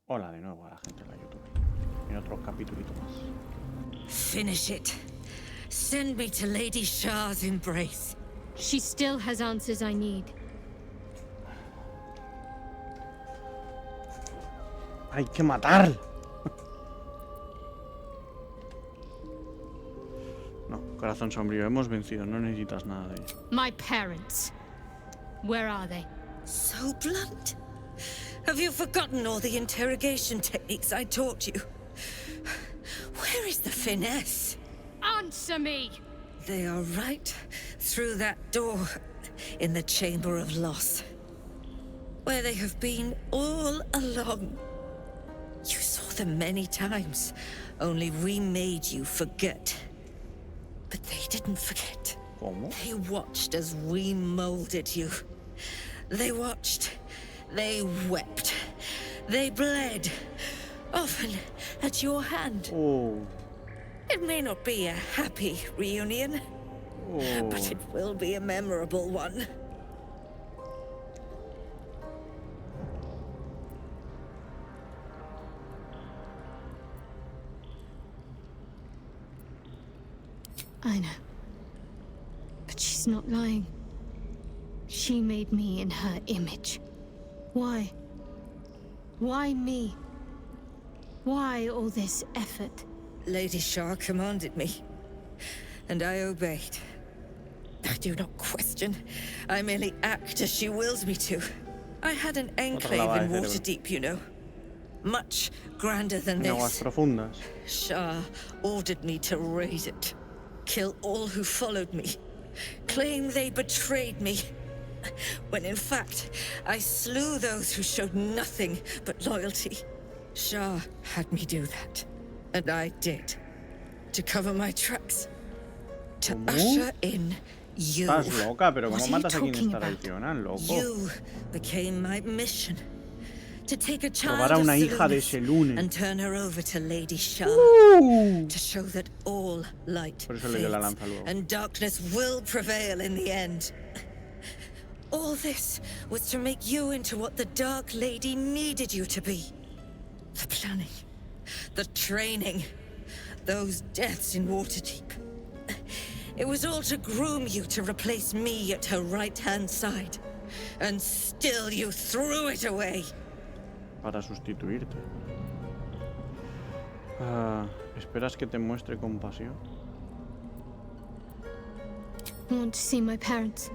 Hola de nuevo a la gente de la YouTube. En otro capítulito más. Finish it. Send me to Lady Shah's embrace. She still has answers I need. ¡Hay que matar! No, corazón sombrío, hemos vencido, no necesitas nada de ello. My parents. Where are they? So blunt. Have you forgotten all the interrogation techniques I taught you? Where is the finesse? Answer me! They are right through that door in the Chamber of Loss, where they have been all along. You saw them many times, only we made you forget. But they didn't forget. ¿Cómo? They watched as we molded you. They watched, they wept, they bled, often at your hand. Oh. It may not be a happy reunion, but it will be a memorable one. I know. But she's not lying. She made me in her image. Why? Why me? Why all this effort? Lady Shah commanded me, and I obeyed. I do not question. I merely act as she wills me to. I had an enclave in Waterdeep, you know. Much grander than En aguas this. profundas. Shah ordered me to raise it. Kill all who followed me. Claim they betrayed me. When in fact, I slew those who showed nothing but loyalty. Shah had me do that. And I did. To cover my tracks. To usher in you. Estás loca, pero ¿cómo What are matas you a quien talking está about? traicionan, loco? You became my mission. To take a child Robar a una of hija de Selûne Selûne. and turn her over to Lady Shah. To show that all light Por eso le dio la fades lanza luego. and darkness will prevail in the end. All this was to make you into what the Dark Lady needed you to be. The planning, the training, those deaths in Waterdeep. It was all to groom you to replace me at her right-hand side. And still you threw it away. Para sustituirte. ¿Esperas que te muestre compasión? I want to see my parents.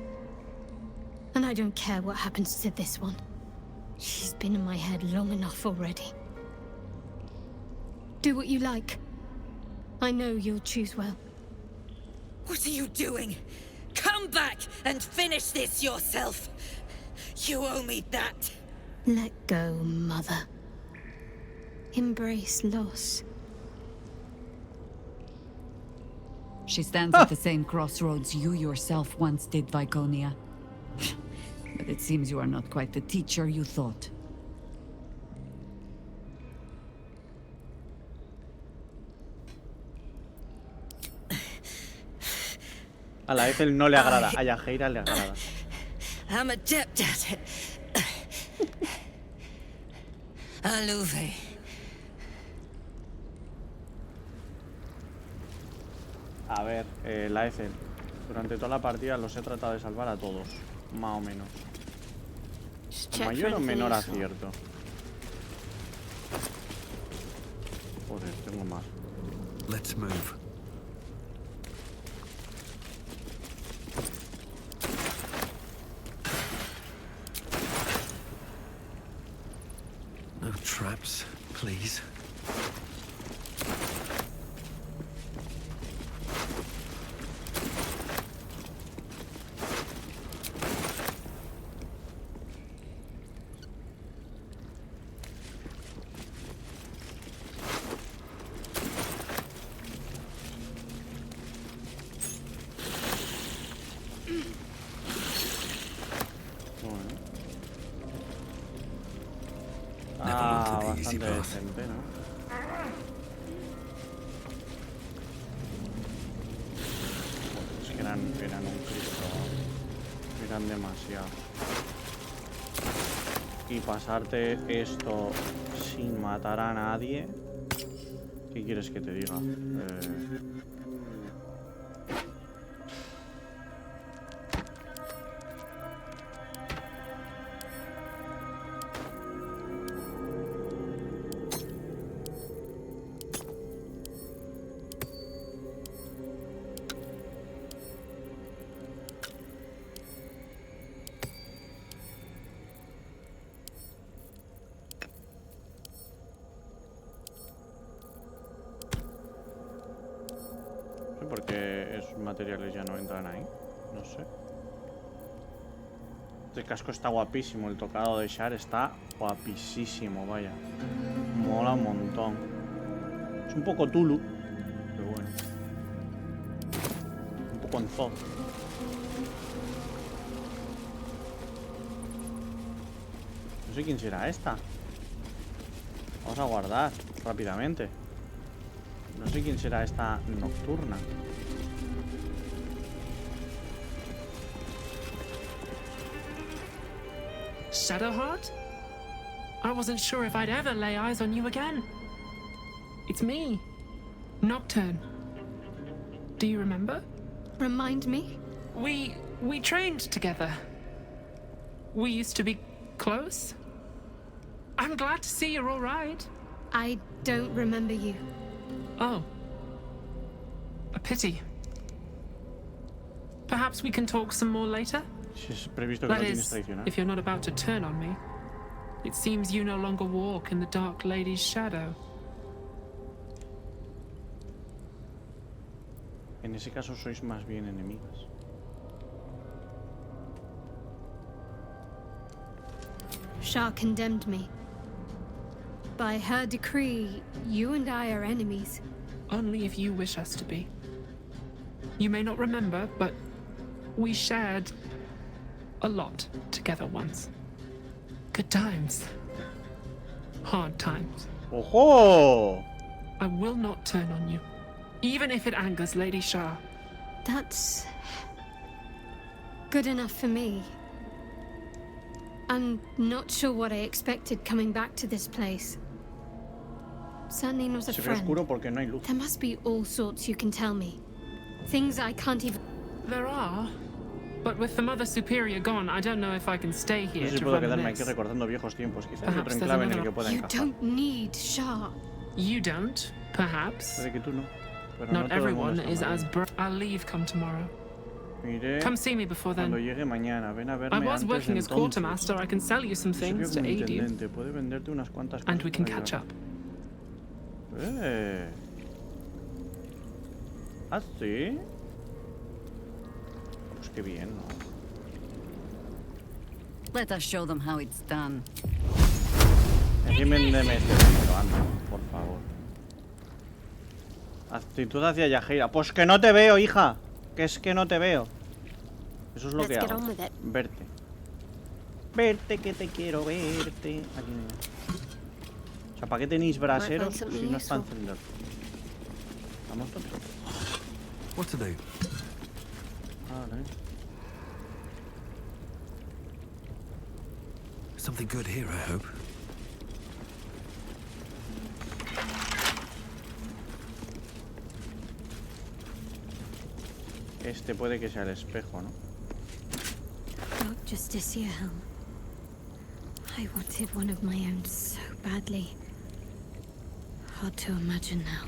And I don't care what happens to this one. She's been in my head long enough already. Do what you like. I know you'll choose well. What are you doing? Come back and finish this yourself. You owe me that. Let go, Mother. Embrace loss. She stands at the same crossroads you yourself once did, Viconia. But it seems you are not quite the teacher you thought. A la Ethel no le agrada, a Yajeira le agrada. I'm adept at it. Aluve. A ver, la Ethel. Durante toda la partida los he tratado de salvar a todos. Más o menos. Con mayor o menor acierto. Joder, tengo más. Let's move. No traps, please. Bastante decente, ¿no? Es que eran un Cristo. Eran demasiado. Y pasarte esto sin matar a nadie. ¿Qué quieres que te diga? ¿Por qué esos materiales ya no entran ahí? No sé. Este casco está guapísimo. El tocado de Shar está guapísimo, vaya. Mola un montón. Es un poco Tulu, pero bueno. Un poco en Zod. No sé quién será esta. Vamos a guardar rápidamente. No sé quién será esta nocturna. Shadowheart? I wasn't sure if I'd ever lay eyes on you again. It's me, Nocturne. Do you remember? Remind me? We trained together. We used to be close. I'm glad to see you're all right. I don't remember you. Oh. A pity. Perhaps we can talk some more later? Si es previsto que That no tienes is, traicionar. if you're not about to turn on me. It seems you no longer walk in the Dark Lady's shadow. En ese caso sois más bien enemigas. Shah condemned me. By her decree, you and I are enemies. Only if you wish us to be. You may not remember, but we shared a lot together once. Good times. Hard times. ¡Ojo! I will not turn on you, even if it angers Lady Shah. That's good enough for me. I'm not sure what I expected coming back to this place. Certainly not a Se ve friend. oscuro porque no hay luz. There must be all sorts you can tell me. Things I can't even... There are, but with the Mother Superior gone, I don't know if I can stay No here sé si to puedo quedarme aquí reminisce. recordando viejos tiempos. Quizás hay Perhaps otro there's enclave en el another- que pueda You encajar. don't need Shah. You don't, perhaps. Puede que tú no. Pero no Not todo el mundo everyone está is mal. as I'll leave come tomorrow. Iré Come see me before cuando then. llegue mañana. Ven a verme I was antes de working as entonces. quartermaster. I can sell you some Yo sirvió things to como aid you, intendente. Puede venderte unas cuantas and cosas we can para catch ayudar. up. ¿Ah, sí? Pues qué bien, ¿no? Let us show them how it's done. Enciéndeme este número, anda, por favor. Actitud hacia Yajeira. Pues que no te veo, hija. Que es que no te veo. Eso es lo que hago. Verte. Verte, que te quiero verte. Aquí no. O sea, ¿para qué tenéis braseros si no es para encender? Vamos tontos. What to do? Vale. Something good here, I hope. Este puede que sea el espejo, ¿no? Dark Justicia Helm. I wanted one of my own so badly. Hard to imagine now.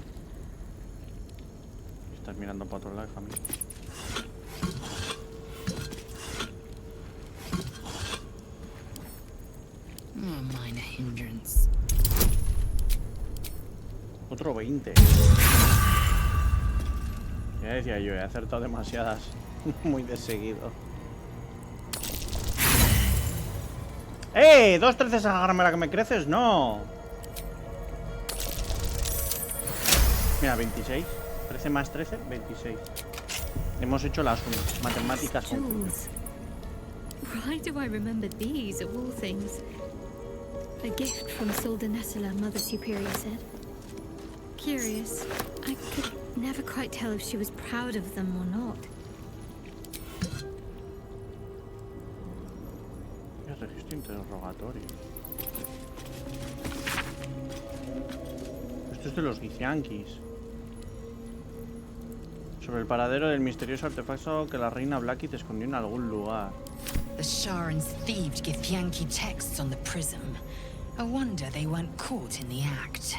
Estás mirando para otro lado, hija mía. Minor hindrance. Otro 20. Ya decía yo, he acertado demasiadas. Muy de seguido. ¡Eh! ¿2 13 a agarrarme la que me creces? ¡No! Mira, 26. 13 más 13, 26. Hemos hecho las sumas. Matemáticas con... Jewels. Why do I remember these, of all things? A gift from Solda Nessela, Mother Superior said. Curious. I could never quite tell if she was proud of them or not. El registro interrogatorio. Esto es de los Yankees. Sobre el paradero del misterioso artefacto que la reina Blackheath escondió en algún lugar. The Sharans thieved Githyanki texts on the prism. I wonder they weren't caught in the act.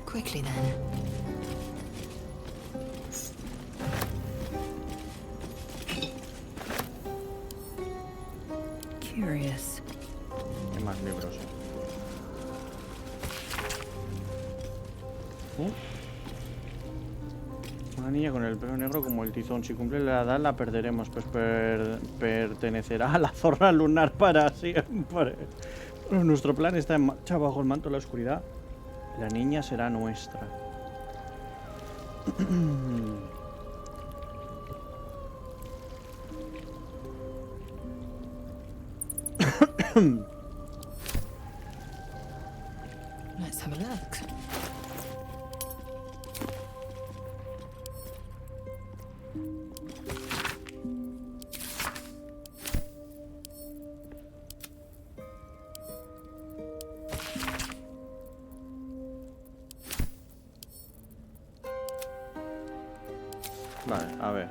Quickly then. Curious. Hay más libros. Una niña con el pelo negro como el tizón. Si cumple la edad la perderemos. Pues pertenecerá a la zorra lunar para siempre. Nuestro plan está en marcha bajo el manto de la oscuridad. La niña será nuestra. Let's have a look. Vale, a ver.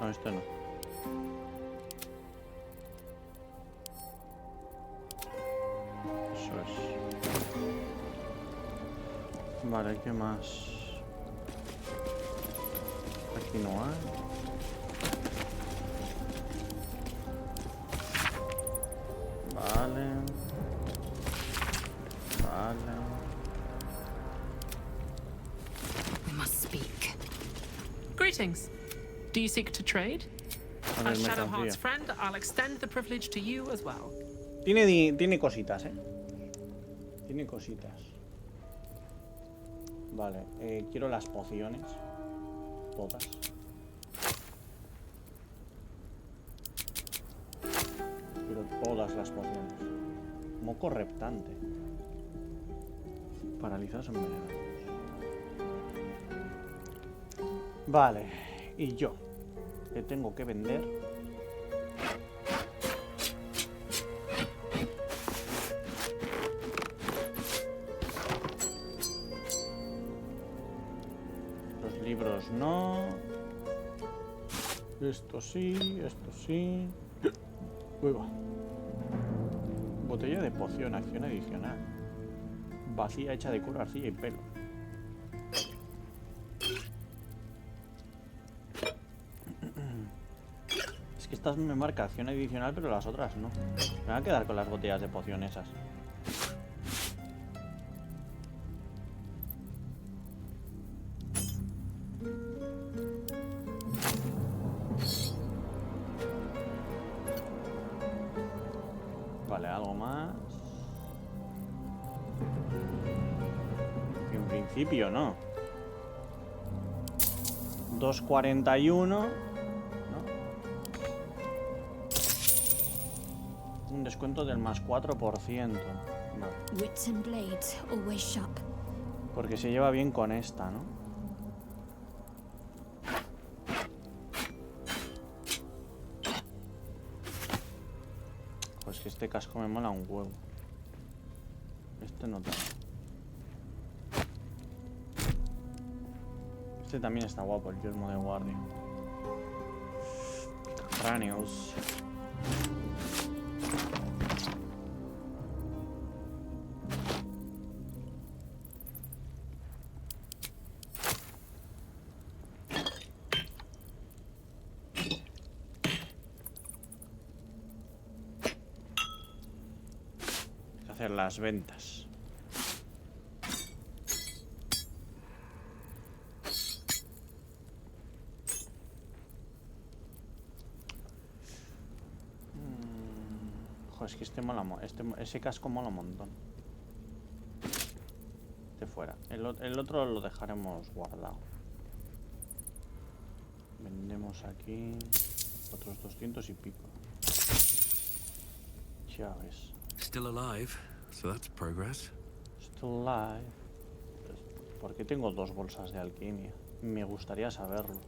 No, este no. Eso es. Vale, ¿qué más? Aquí no hay. Vale. Vale. We must speak. Greetings. Do you seek to trade? A ver, As Shadowheart's mercancía. friend, I'll extend the privilege to you as well. Tiene cositas, Tiene cositas. Vale, quiero las pociones. Todas. Quiero todas las pociones. Moco reptante. Paralizados envenenados. Vale, y yo que tengo que vender. Los libros no. Esto sí, esto sí. Uy, va. Botella de poción, acción adicional. Vacía, hecha de cuero, arcilla y pelo. Es que estas me marca acción adicional, pero las otras no. Me van a quedar con las botellas de poción esas. Vale, algo más. En principio no. 2.41. ¿No? Un descuento del más 4%. Vale. Wits and blades, always sharp. Porque se lleva bien con esta, ¿no? Pues que este casco me mola un huevo. Este no tanto. Este también está guapo, el yelmo de guardia. Cráneos. Hay que hacer las ventas. Es que este mola, ese casco mola un montón. Este fuera. El otro lo dejaremos guardado. Vendemos aquí otros 200 y pico. Ya ves. Still alive, so that's progress. Still alive. ¿Por qué tengo 2 bolsas de alquimia? Me gustaría saberlo.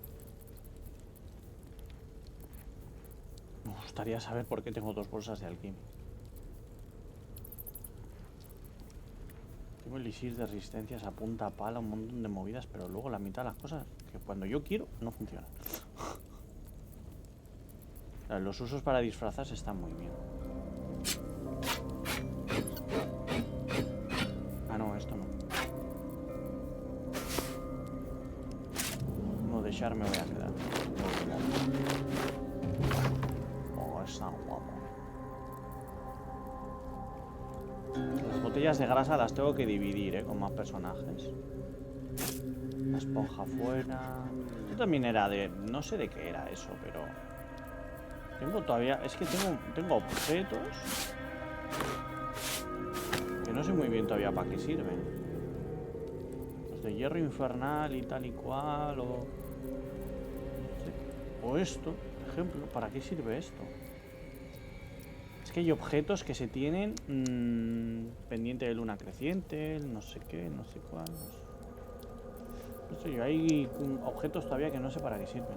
Me gustaría saber por qué tengo 2 bolsas de alquimia. Tengo elixir de resistencias a punta pala, un montón de movidas, pero luego la mitad de las cosas que cuando yo quiero no funcionan. Los usos para disfrazarse están muy bien. Ah, no, esto no. No dejar me voy a quedar. Oh, está guapo. Las botellas de grasa las tengo que dividir, con más personajes. La esponja fuera. Esto también era de... No sé de qué era eso, pero... Tengo todavía... Es que tengo objetos... Que no sé muy bien todavía para qué sirven. Los de hierro infernal y tal y cual, o... O esto, por ejemplo. ¿Para qué sirve esto? Es que hay objetos que se tienen... pendiente de luna creciente, no sé qué, no sé cuál... No sé yo, hay objetos todavía que no sé para qué sirven.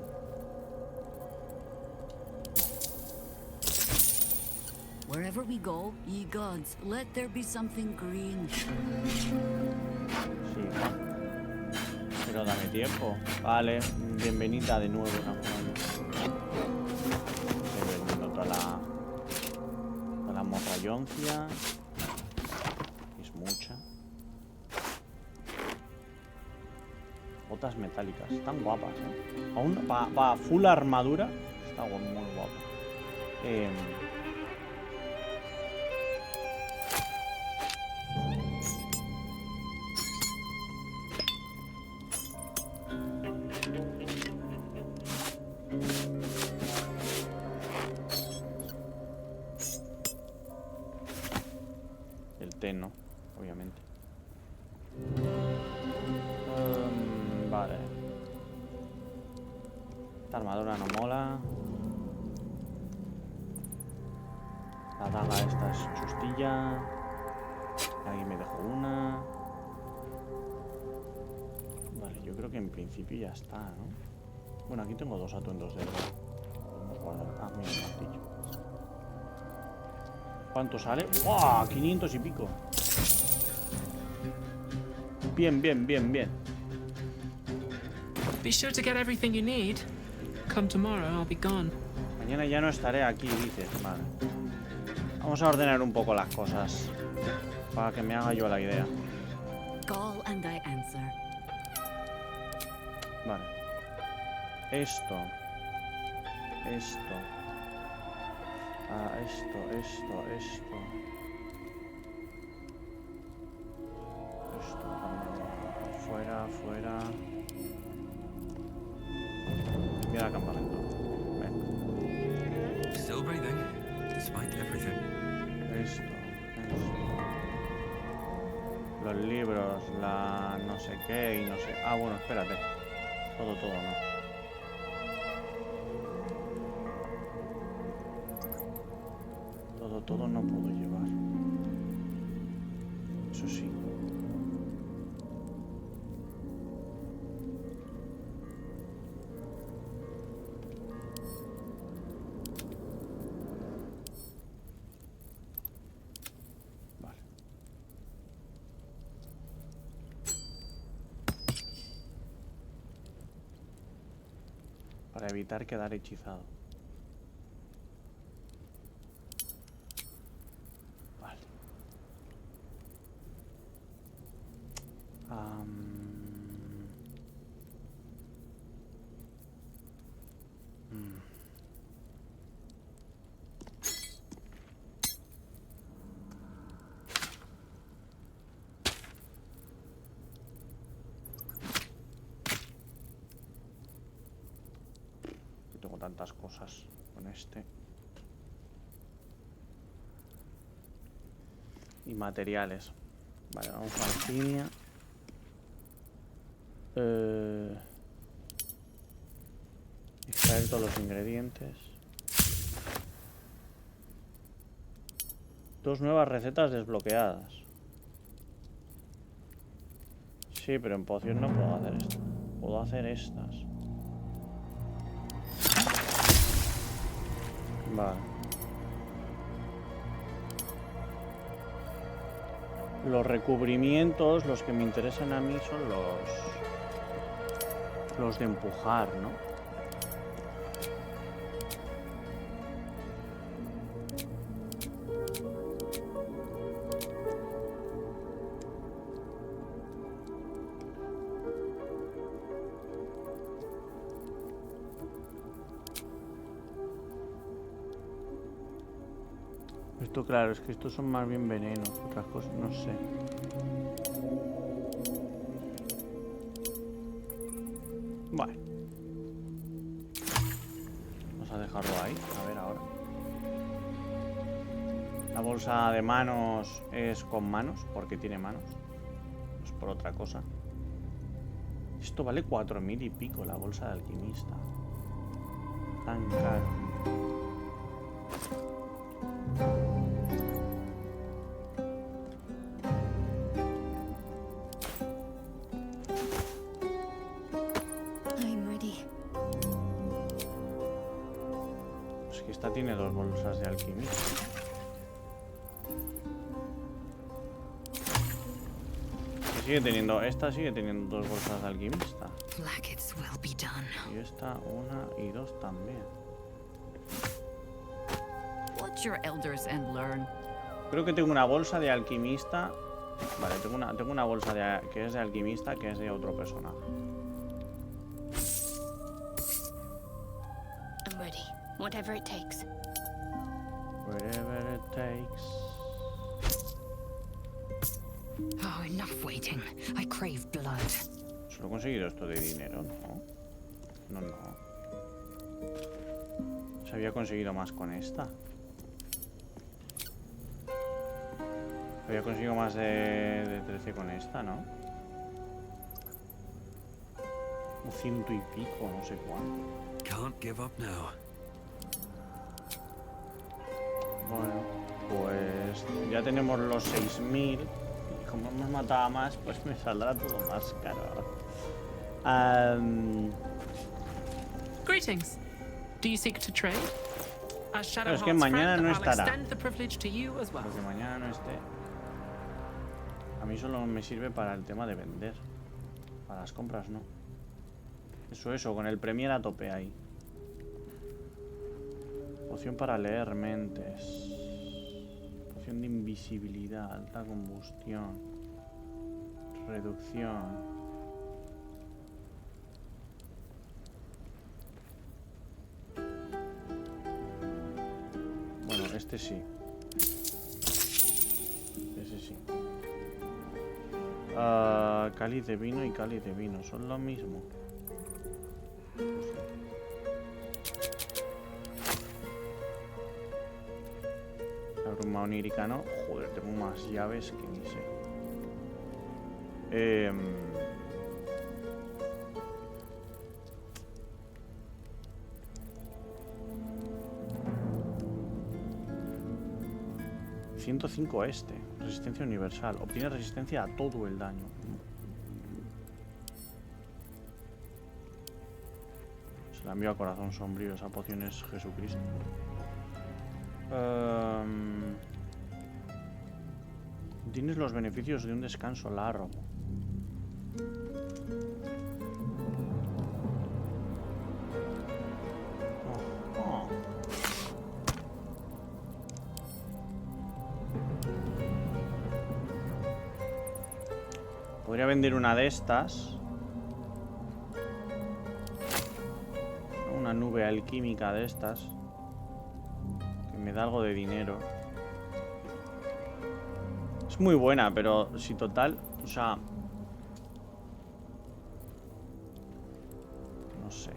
Wherever we go, ye gods, let there be something green. Sí, pero dame tiempo. Vale, bienvenida de nuevo. Estoy vendiendo toda la morrayoncia. Es mucha. Botas metálicas, están guapas, Aún para full armadura está muy guapo. El té no, obviamente. Vale. Esta armadura no mola. La daga esta es chustilla. Ahí me dejo una. Vale, yo creo que en principio ya está, ¿no? Bueno, aquí tengo 2 atuendos de... Podemos guardar... Ah, mira, el martillo. ¿Cuánto sale? ¡Wow! 500 y pico. Bien, bien, bien, bien. Be sure to get everything you need. Come tomorrow, I'll be gone. Mañana ya no estaré aquí, dices. Vale. Vamos a ordenar un poco las cosas. Para que me haga yo la idea. Call and I answer. Vale. Esto. Ah, esto. Fuera. Mira el campamento. Ven. Still breathing, despite everything. Esto. Los libros, la no sé qué y no sé... Ah, bueno, espérate. Todo, ¿no? Todo no puedo llevar. Eso sí. Vale. Para evitar quedar hechizado. Tengo tantas cosas con este. Y materiales. Vale, vamos a alquimia. Extraer todos los ingredientes. 2 nuevas recetas desbloqueadas. Sí, pero en poción no puedo hacer esto. Puedo hacer estas. Vale. Los recubrimientos, los que me interesan a mí son los de empujar, ¿no? Esto, claro, es que estos son más bien veneno, otras cosas, no sé. Vale. Vamos a dejarlo ahí, a ver ahora. La bolsa de manos es con manos, porque tiene manos. No es por otra cosa. Esto vale 4.000 y pico, la bolsa de alquimista. Tan caro. Esta tiene 2 bolsas de alquimista. Esta sigue teniendo 2 bolsas de alquimista. Y esta 1 y 2 también. Creo que tengo una bolsa de alquimista. Vale, tengo una bolsa que es de alquimista, que es de otro personaje. Whatever it takes. Whatever it takes. Oh, enough waiting. I crave blood. Solo he conseguido esto de dinero, ¿no? No. Se había conseguido más con esta. Había conseguido más de 13 con esta, ¿no? Un 100 y pico, no sé cuánto. Can't give up now. Bueno, pues ya tenemos los 6.000 y como hemos matado a más, pues me saldrá todo más caro. Greetings. Do you seek to trade? Pero es que mañana no estará. Porque mañana no esté. A mí solo me sirve para el tema de vender. Para las compras no. Eso, con el Premier a tope ahí. Poción para leer mentes. Poción de invisibilidad, alta combustión. Reducción. Bueno, este sí. Ese sí. Cáliz de vino y cáliz de vino. ¿Son lo mismo? La bruma onírica no. Joder, tengo más llaves que ni sé. ...105 este. Resistencia universal. Obtiene resistencia a todo el daño. Se la envío a corazón sombrío. Esa poción es Jesucristo. Tienes los beneficios de un descanso largo. Podría vender una de estas. Una nube alquímica de estas. Que me da algo de dinero. Es muy buena, pero si total, o sea... No sé.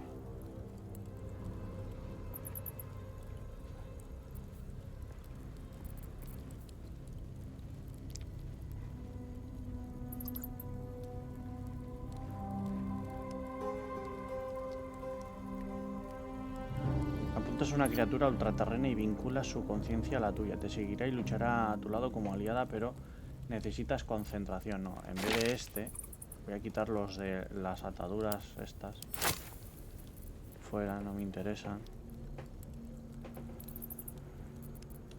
Apuntas a una criatura ultraterrena y vinculas su conciencia a la tuya. Te seguirá y luchará a tu lado como aliada, pero necesitas concentración. No, en vez de este, Voy a quitar los de las ataduras estas. Fuera, no me interesan.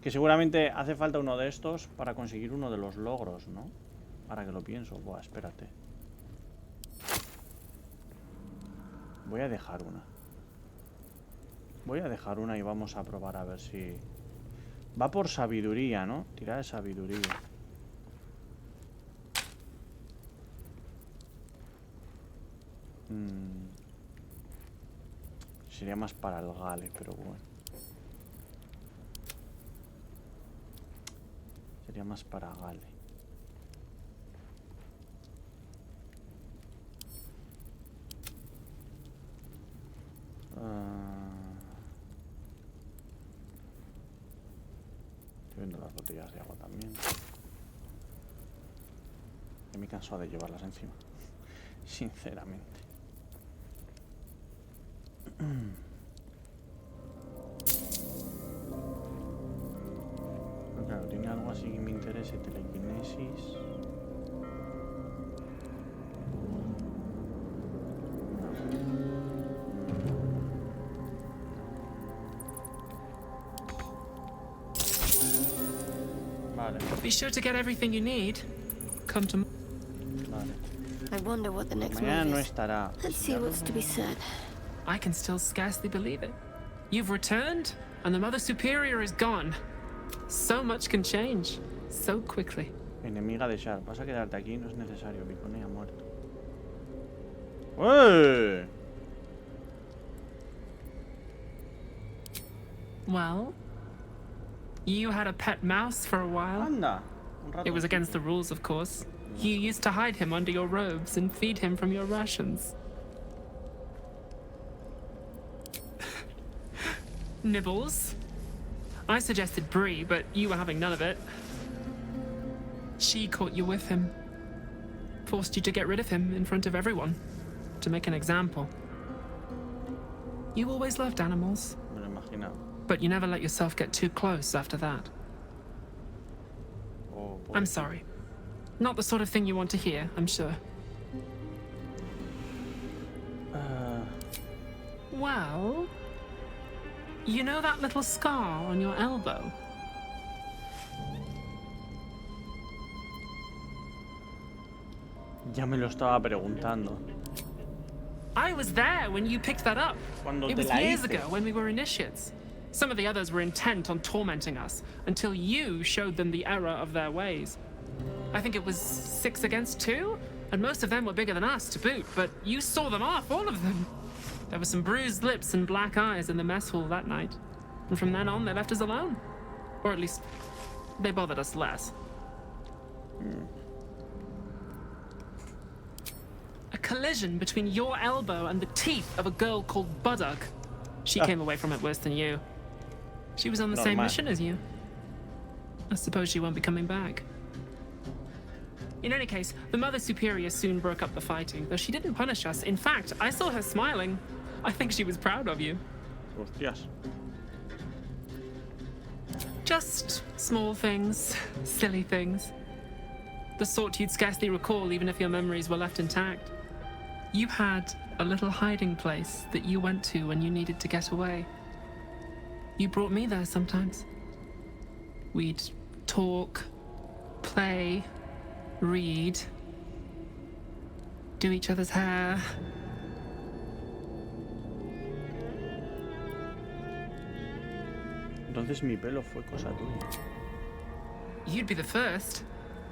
Que seguramente hace falta uno de estos para conseguir uno de los logros, ¿no? Ahora que lo pienso. Buah, espérate. Voy a dejar una. Voy a dejar una y vamos a probar a ver si... Va por sabiduría, ¿no? Tirar de sabiduría. Sería más para el gale, pero bueno. Sería más para gale. Estoy viendo las botellas de agua también. Que me he cansado de llevarlas encima. Sinceramente. Pero claro, tiene algo así que me interese. Telequinesis. Vale. Be sure to get everything you need. Come to... Vale. I wonder what the next Mañana move no is. estará. Let's see what's to be said. I can still scarcely believe it. You've returned, and the Mother Superior is gone. So much can change, so quickly. Enemiga de Shar. Vas a quedarte aquí, no es necesario. Vicone ha muerto. ¡Uy! Well, you had a pet mouse for a while. Anda. Un rato. It was against the rules, of course. You used to hide him under your robes and feed him from your rations. Nibbles. I suggested Brie, but you were having none of it. She caught you with him. Forced you to get rid of him in front of everyone. To make an example. You always loved animals. Me lo imaginaba. But you never let yourself get too close after that. Oh, I'm sorry. Not the sort of thing you want to hear, I'm sure. Well... You know that little scar on your elbow? Ya me lo estaba preguntando. I was there when you picked that up. Cuando It te was la years hice. ago when we were initiates. Some of the others were intent on tormenting us until you showed them the error of their ways. I think it was 6 against 2, and most of them were bigger than us to boot, but you saw them off, all of them. There were some bruised lips and black eyes in the mess hall that night. And from then on, they left us alone. Or at least, they bothered us less. A collision between your elbow and the teeth of a girl called Buddock. She came away from it worse than you. She was on the same Normal. mission as you. I suppose she won't be coming back. In any case, the Mother Superior soon broke up the fighting, though she didn't punish us. In fact, I saw her smiling. I think she was proud of you. Hostias. Just small things, silly things. The sort you'd scarcely recall even if your memories were left intact. You had a little hiding place that you went to when you needed to get away. You brought me there sometimes. We'd talk, play, read, do each other's hair. Entonces mi pelo fue cosa tuya. You'd be the first.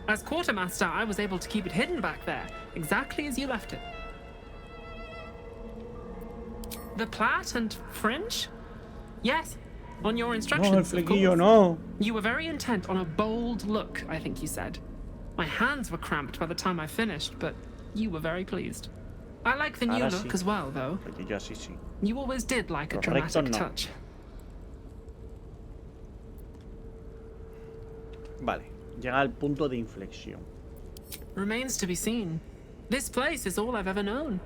As quartermaster, I was able to keep it hidden back there, exactly as you left it. The plait and fringe? Yes, on your instructions, No, el of flequillo, course. no. You were very intent on a bold look, I think you said. My hands were cramped by the time I finished, but you were very pleased. I like the new Ahora look sí. as well, though. Flequillo así sí. You always did like a Los dramatic rectos no. touch. Vale. Llega al punto de inflexión. Remains to be seen. This place is all I've ever known.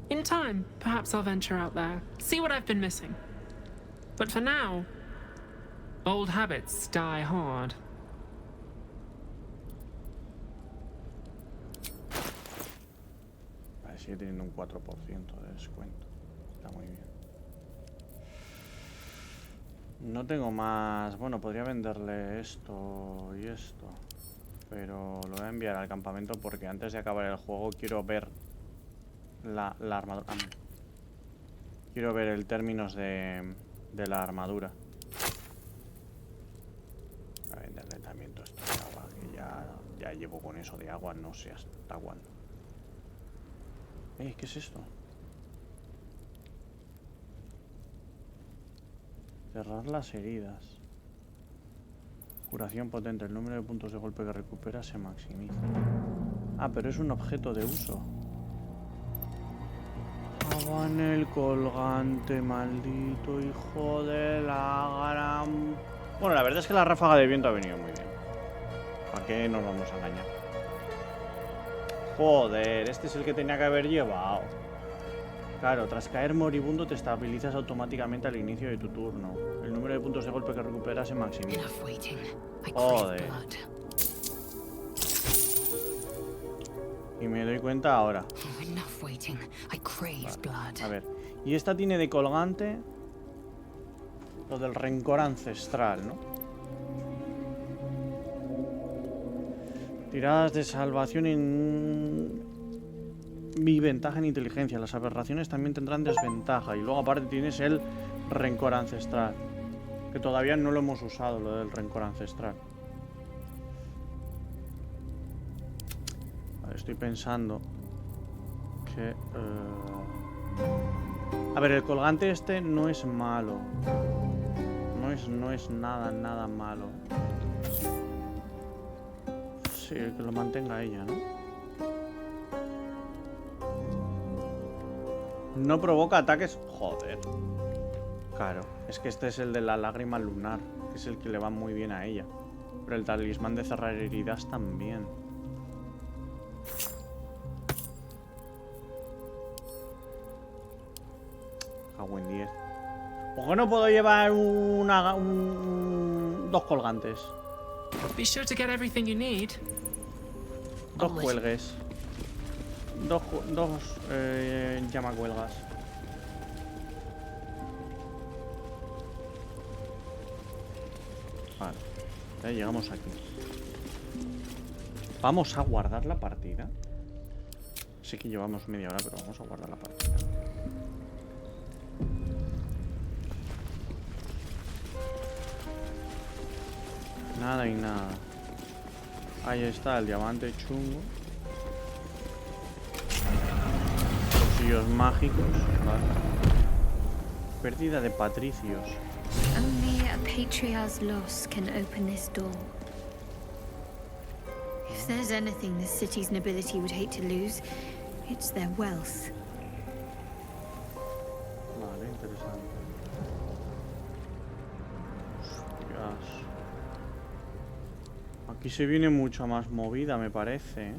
In time, perhaps I'll venture out there, see what I've been missing. But for now, old habits die hard. sigue teniendo un 4% de descuento. Está muy bien. No tengo más. Bueno, podría venderle esto y esto. Pero lo voy a enviar al campamento porque antes de acabar el juego quiero ver la armadura. Quiero ver el términos de la armadura. Voy a venderle también todo esto de agua, que ya llevo con eso de agua, no sé hasta cuándo. ¿Qué es esto? Cerrar las heridas. Curación potente. El número de puntos de golpe que recupera se maximiza. Ah, pero es un objeto de uso. En el colgante, maldito hijo de la gran... Bueno, la verdad es que la ráfaga de viento ha venido muy bien. ¿Para qué nos vamos a engañar? Joder, este es el que tenía que haber llevado. Claro, tras caer moribundo te estabilizas automáticamente al inicio de tu turno. El número de puntos de golpe que recuperas se maximiza. Joder. Y me doy cuenta ahora. Vale. A ver, y esta tiene de colgante lo del rencor ancestral, ¿no? Tiradas de salvación en... Mi ventaja en inteligencia. Las aberraciones también tendrán desventaja. Y luego aparte tienes el rencor ancestral, que todavía no lo hemos usado, lo del rencor ancestral. Vale, estoy pensando que... A ver, el colgante este no es malo. No es nada malo. Sí, que lo mantenga ella, ¿no? No provoca ataques... Joder. Claro, es que este es el de la lágrima lunar, que es el que le va muy bien a ella. Pero el talismán de cerrar heridas también. Cago en 10. ¿Por qué no puedo llevar dos colgantes? Be sure to get everything you need. Dos cuelgues. Dos llamacuelgas. Vale, ya llegamos aquí. Vamos a guardar la partida. Sé que llevamos media hora, pero vamos a guardar la partida. Nada y nada. Ahí está el diamante chungo. Bolsillos mágicos. Vale. Pérdida de patricios. Only a patriarch's loss can open this door. If there's anything the city's nobility would hate to lose, it's their wealth. Vale, interesante. Hostias. Aquí se viene mucha más movida, me parece, ¿eh?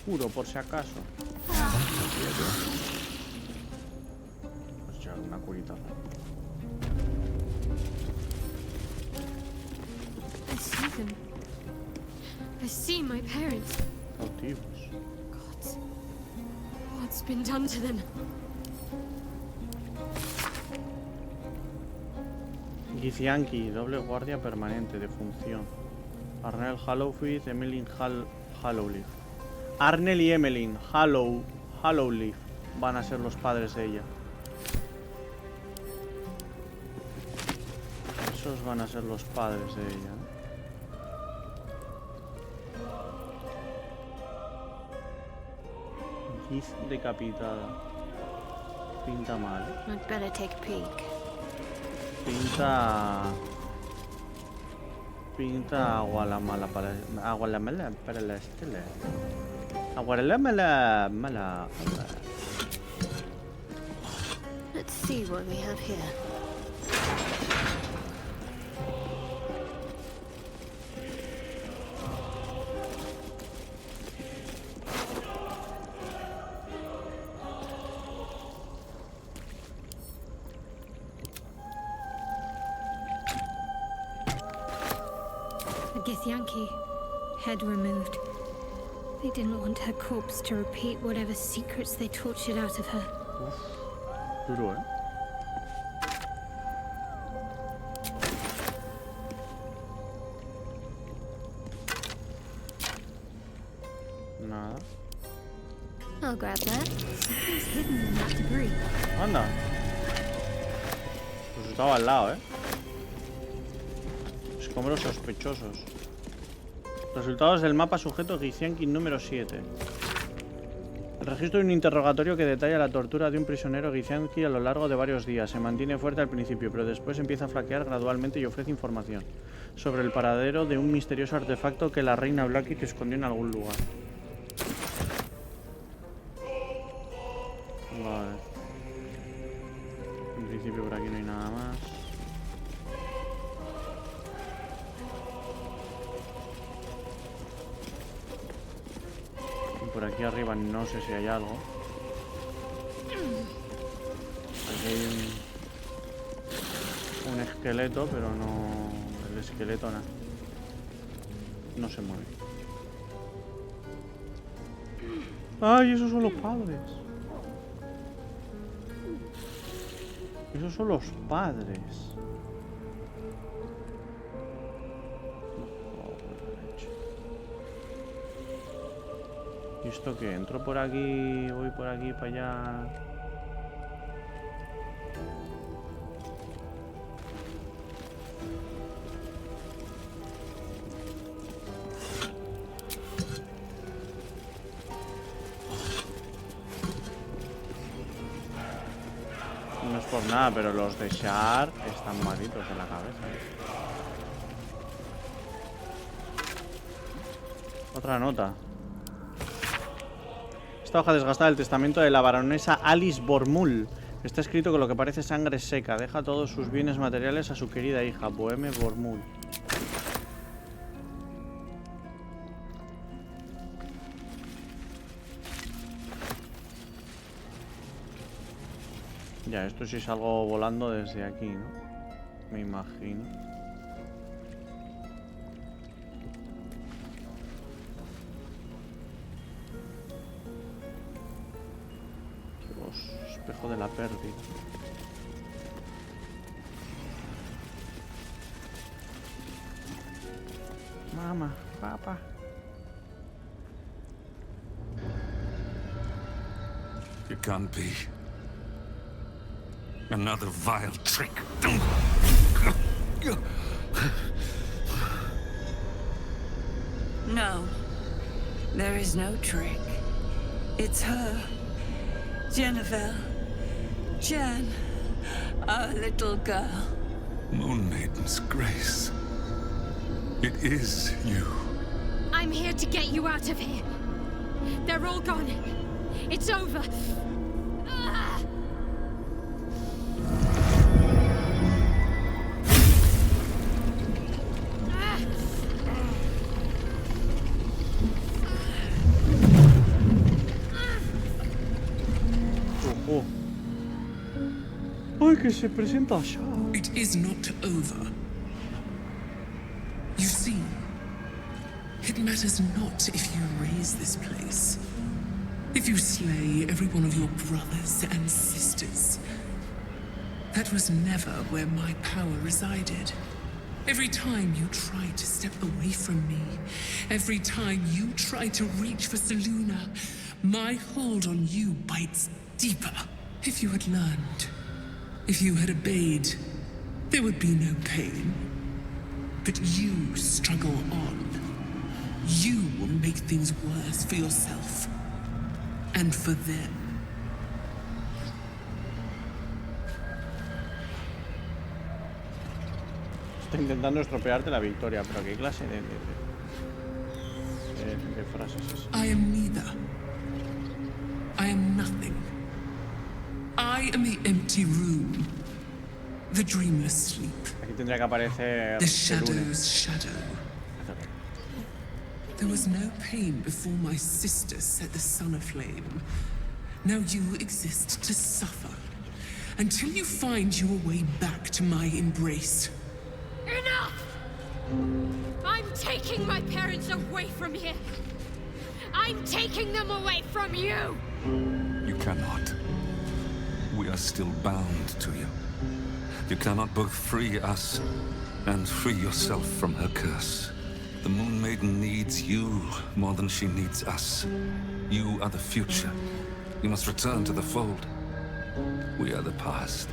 Juro, por si acaso. Pues ya, una curita. I see them. I see my parents. Cautivos. God, what's been done to them? Githyanki, doble guardia permanente de función. Arnel Hallowfeet, Emmeline Hallowleaf. Arnel y Emmeline Hallowleaf van a ser los padres de ella. Esos van a ser los padres de ella. Gith decapitada. Pinta mal. I'd better take a peek. Pinta agua la mala para la estela. Agua la mala. Let's see what we have here. Githyanki, head removed. They didn't want her corpse to repeat whatever secrets they tortured out of her. Duro, ¿eh? Nada. I'll grab that. Something's hidden in that debris. Anda. Pues estaba al lado, ¿eh? Escombros sospechosos. Resultados del mapa sujeto Xenyx número 7. El registro de un interrogatorio que detalla la tortura de un prisionero Xenyx a lo largo de varios días. Se mantiene fuerte al principio, pero después empieza a flaquear gradualmente y ofrece información sobre el paradero de un misterioso artefacto que la reina Blackit escondió en algún lugar. Vale. En principio por aquí no hay nada más. Por aquí arriba no sé si hay algo. Aquí hay un esqueleto, pero no... El esqueleto no se mueve. ¡Ay! Esos son los padres. Esos son los padres. ¿Y esto qué? ¿Entro por aquí? ¿Voy por aquí para allá? No es por nada, pero los de Shar están malitos de la cabeza, ¿eh? Otra nota. Esta hoja desgastada del testamento de la baronesa Alice Bormul. Está escrito con lo que parece sangre seca. Deja todos sus bienes materiales a su querida hija, Boheme Bormul. Ya, esto sí salgo volando desde aquí, ¿no? Me imagino. Espejo de la pérdida. Mamá, papá. It can't be. Another vile trick. No, there is no trick. It's her. Jennifer. Jen. Our little girl. Moon Maiden's grace. It is you. I'm here to get you out of here. They're all gone. It's over. Ah! ¡Ay, que se presenta ya! It is not over. You see, it matters not if you raise this place. If you slay every one of your brothers and sisters. That was never where my power resided. Every time you try to step away from me, every time you try to reach for Seluna, my hold on you bites deeper. If you had learned, if you had obeyed, there would be no pain. But you struggle on. You will make things worse for yourself. And for them. Está intentando estropearte la victoria, pero ¿qué clase de frases es esa? I am neither. I am nothing. I am the empty room. The dreamless sleep. Aquí tendría que aparecer the shadow's shadow. There was no pain before my sister set the sun aflame. Now you exist to suffer. Until you find your way back to my embrace. Enough! I'm taking my parents away from here. I'm taking them away from you! You cannot. We are still bound to you. You cannot both free us and free yourself from her curse. The Moon Maiden needs you more than she needs us. You are the future. You must return to the fold. We are the past.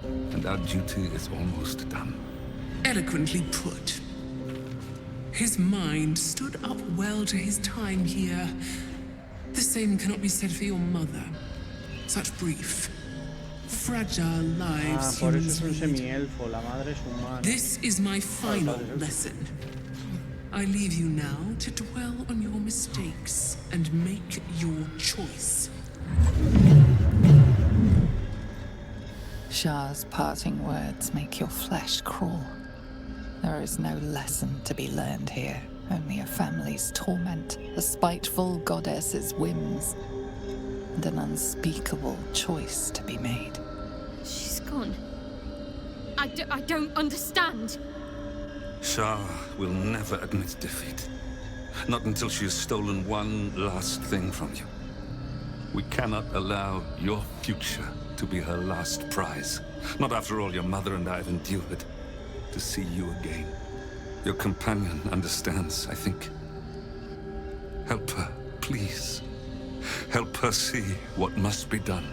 And our duty is almost done. Eloquently put. His mind stood up well to his time here. The same cannot be said for your mother. Such brief, fragile lives por eso es un humans lead. semielfo, la madre es humana. This is my final lesson. I leave you now to dwell on your mistakes and make your choice. Shah's parting words make your flesh crawl. There is no lesson to be learned here, only a family's torment, a spiteful goddess's whims, and an unspeakable choice to be made. She's gone. I don't understand. Shah will never admit defeat. Not until she has stolen one last thing from you. We cannot allow your future to be her last prize. Not after all your mother and I have endured. To see you again. Your companion understands, I think. Help her, please. Help her see what must be done.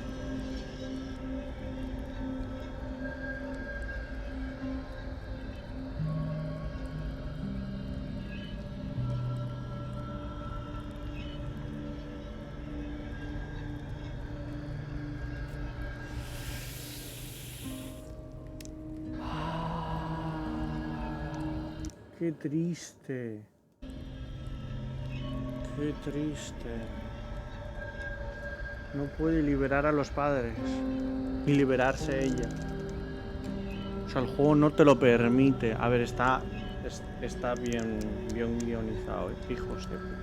Qué triste. Qué triste. No puede liberar a los padres. Ni liberarse ella. O sea, el juego no te lo permite. A ver, está bien guionizado, hijos de puta.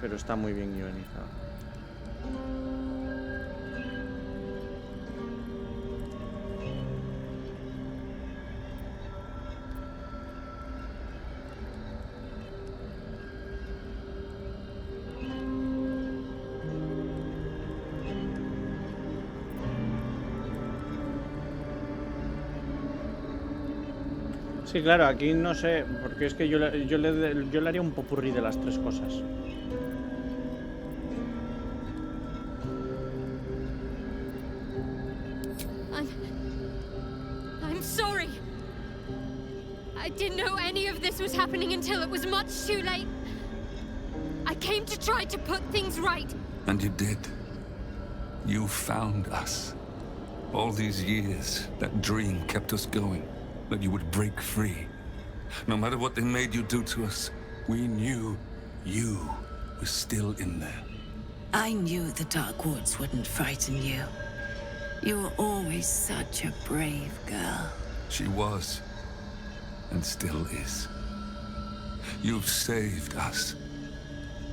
Pero está muy bien guionizado. Sí, claro, aquí no sé, porque es que yo le haría un popurrí de las tres cosas. I'm sorry. I didn't know any of this was happening until it was much too late. I came to try to put things right. And you did. You found us. All these years, that dream kept us going. That you would break free. No matter what they made you do to us, we knew you were still in there. I knew the Dark Woods wouldn't frighten you. You were always such a brave girl. She was, and still is. You've saved us.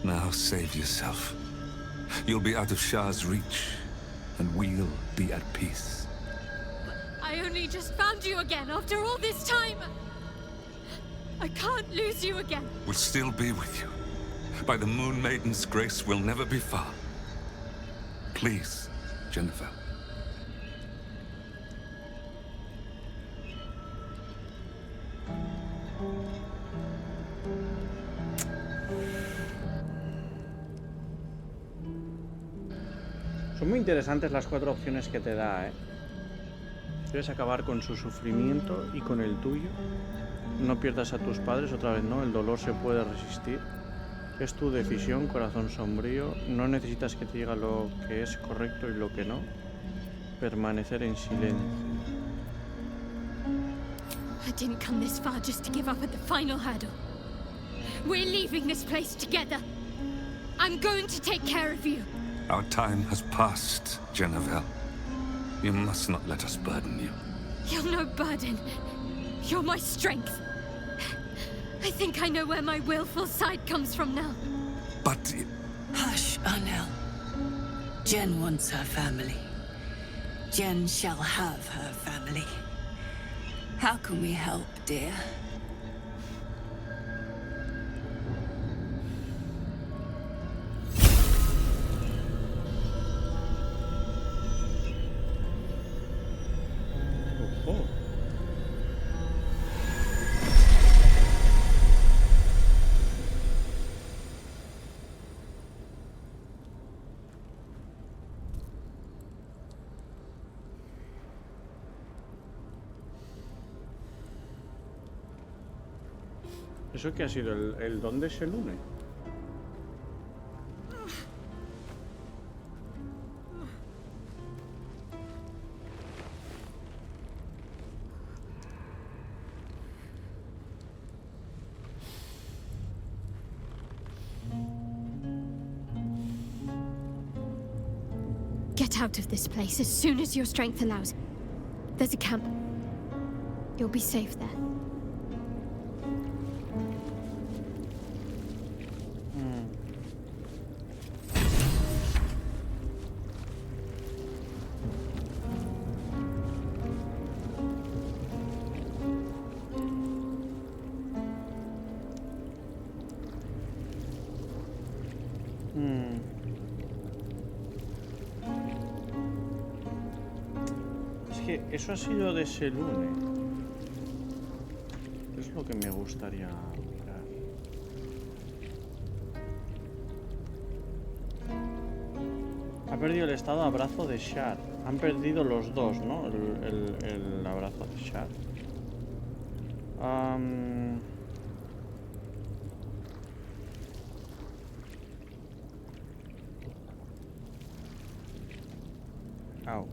Now save yourself. You'll be out of Shah's reach, and we'll be at peace. I only just found you again after all this time. I can't lose you again. We'll still be with you. By the Moon Maiden's grace, we'll never be far. Please, Jennifer. Son muy interesantes las 4 opciones que te da, ¿eh? Quieres acabar con su sufrimiento y con el tuyo. No pierdas a tus padres, otra vez no, el dolor se puede resistir. Es tu decisión, corazón sombrío. No necesitas que te diga lo que es correcto y lo que no. Permanecer en silencio. I didn't come this far just to give up at the final hurdle. We're leaving this place together. I'm going to take care of you. Our time has passed, Jennifer. You must not let us burden you. You're no burden. You're my strength. I think I know where my willful side comes from now. But... Hush, Arnel. Jen wants her family. Jen shall have her family. How can we help, dear? ¿Eso qué ha sido? ¿El dónde se une? Get out of this place as soon as your strength allows. There's a camp. You'll be safe there. Eso ha sido de ese lunes. Es lo que me gustaría mirar. Ha perdido el estado abrazo de Shad. Han perdido los dos, ¿no? El abrazo de Shad. Au.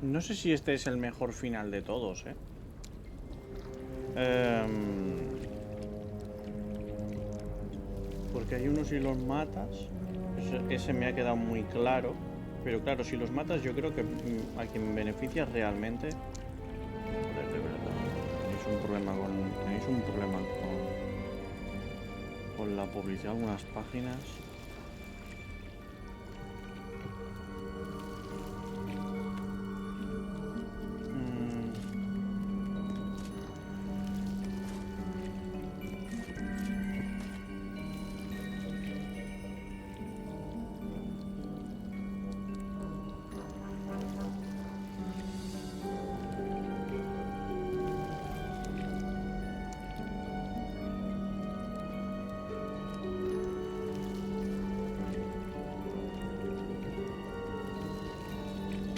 No sé si este es el mejor final de todos, ¿eh? Porque hay unos y los matas. Ese me ha quedado muy claro. Pero claro, si los matas yo creo que a quien beneficias realmente... Joder, de verdad. Tenéis un problema con la publicidad de algunas páginas.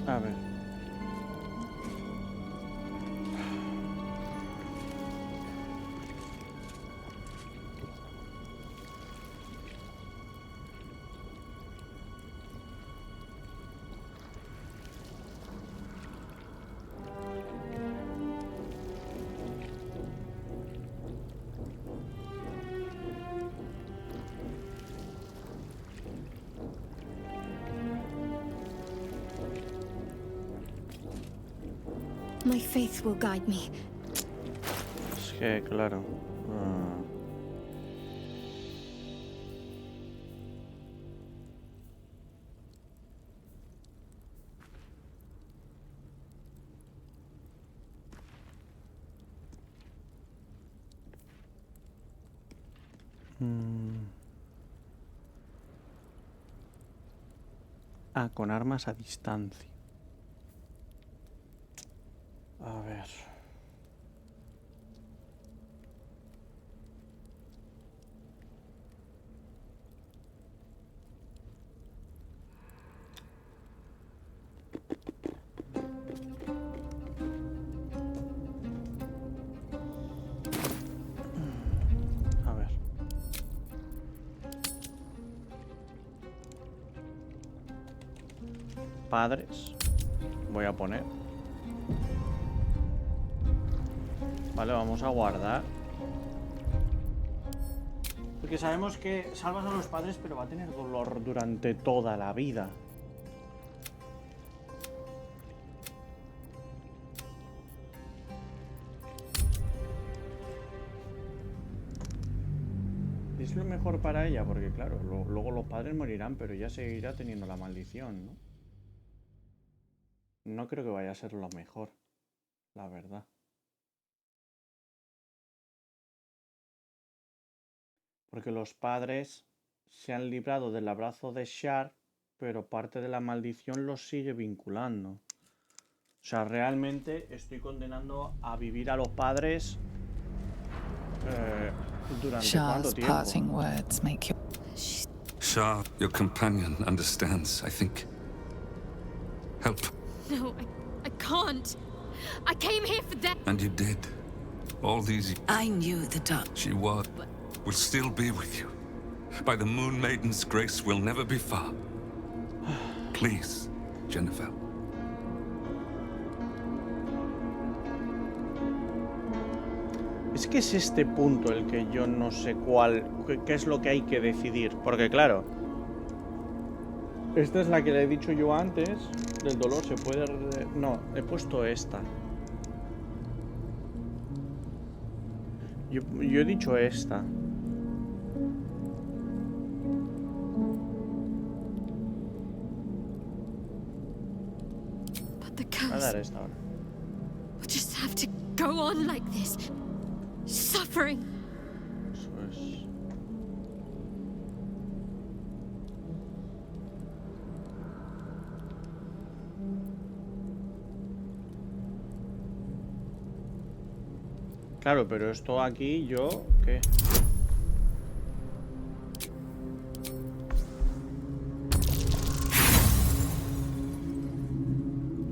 A ver. My faith will guide me. Es que, claro. Ah, con armas a distancia. A ver. A ver. Padres. Voy a poner. Vale, vamos a guardar. Porque sabemos que salvas a los padres, pero va a tener dolor durante toda la vida. Es lo mejor para ella, porque claro, luego los padres morirán, pero ella seguirá teniendo la maldición, ¿no? No creo que vaya a ser lo mejor, la verdad. Porque los padres se han librado del abrazo de Shar, pero parte de la maldición los sigue vinculando. O sea, realmente estoy condenando a vivir a los padres durante cuánto Shar's tiempo. parting words make you... Shar, your companion, understands, I think. Help. No, I can't. I came here for that. And you did. All these... I knew the dark. She was... will still be with you. By the Moon Maiden's grace, we'll never be far. Please, Jennifer. Es que es este punto el que yo no sé qué es lo que hay que decidir. Porque claro, esta es la que le he dicho yo antes. Del dolor se puede... No, he puesto esta. Yo he dicho esta. Voy a dar esta ahora. We'll just have to go on like this. Suffering. Eso es. Claro, pero esto aquí yo... ¿Qué?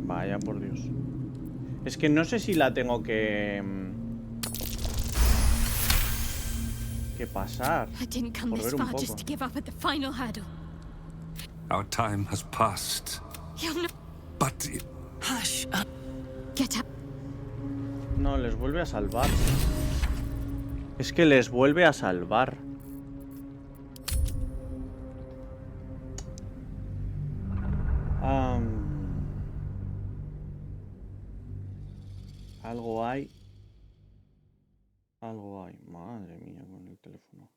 Vaya por Dios. Es que no sé si la tengo que pasar. I didn't come Por this ver un far just poco. to give up at the final hurdle. Our time has passed. You'll not But... Hush. get up. No, les vuelve a salvar. Es que les vuelve a salvar. Algo hay. Algo hay. Madre mía, con el teléfono.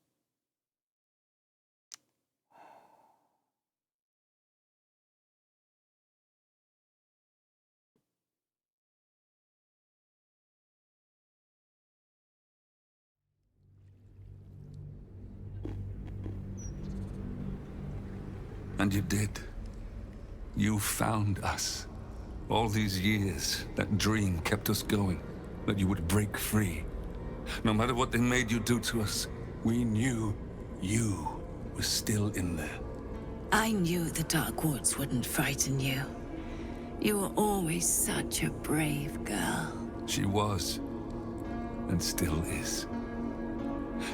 And you did. You found us. All these years, that dream kept us going. That you would break free. No matter what they made you do to us, we knew you were still in there. I knew the Dark Woods wouldn't frighten you. You were always such a brave girl. She was, and still is.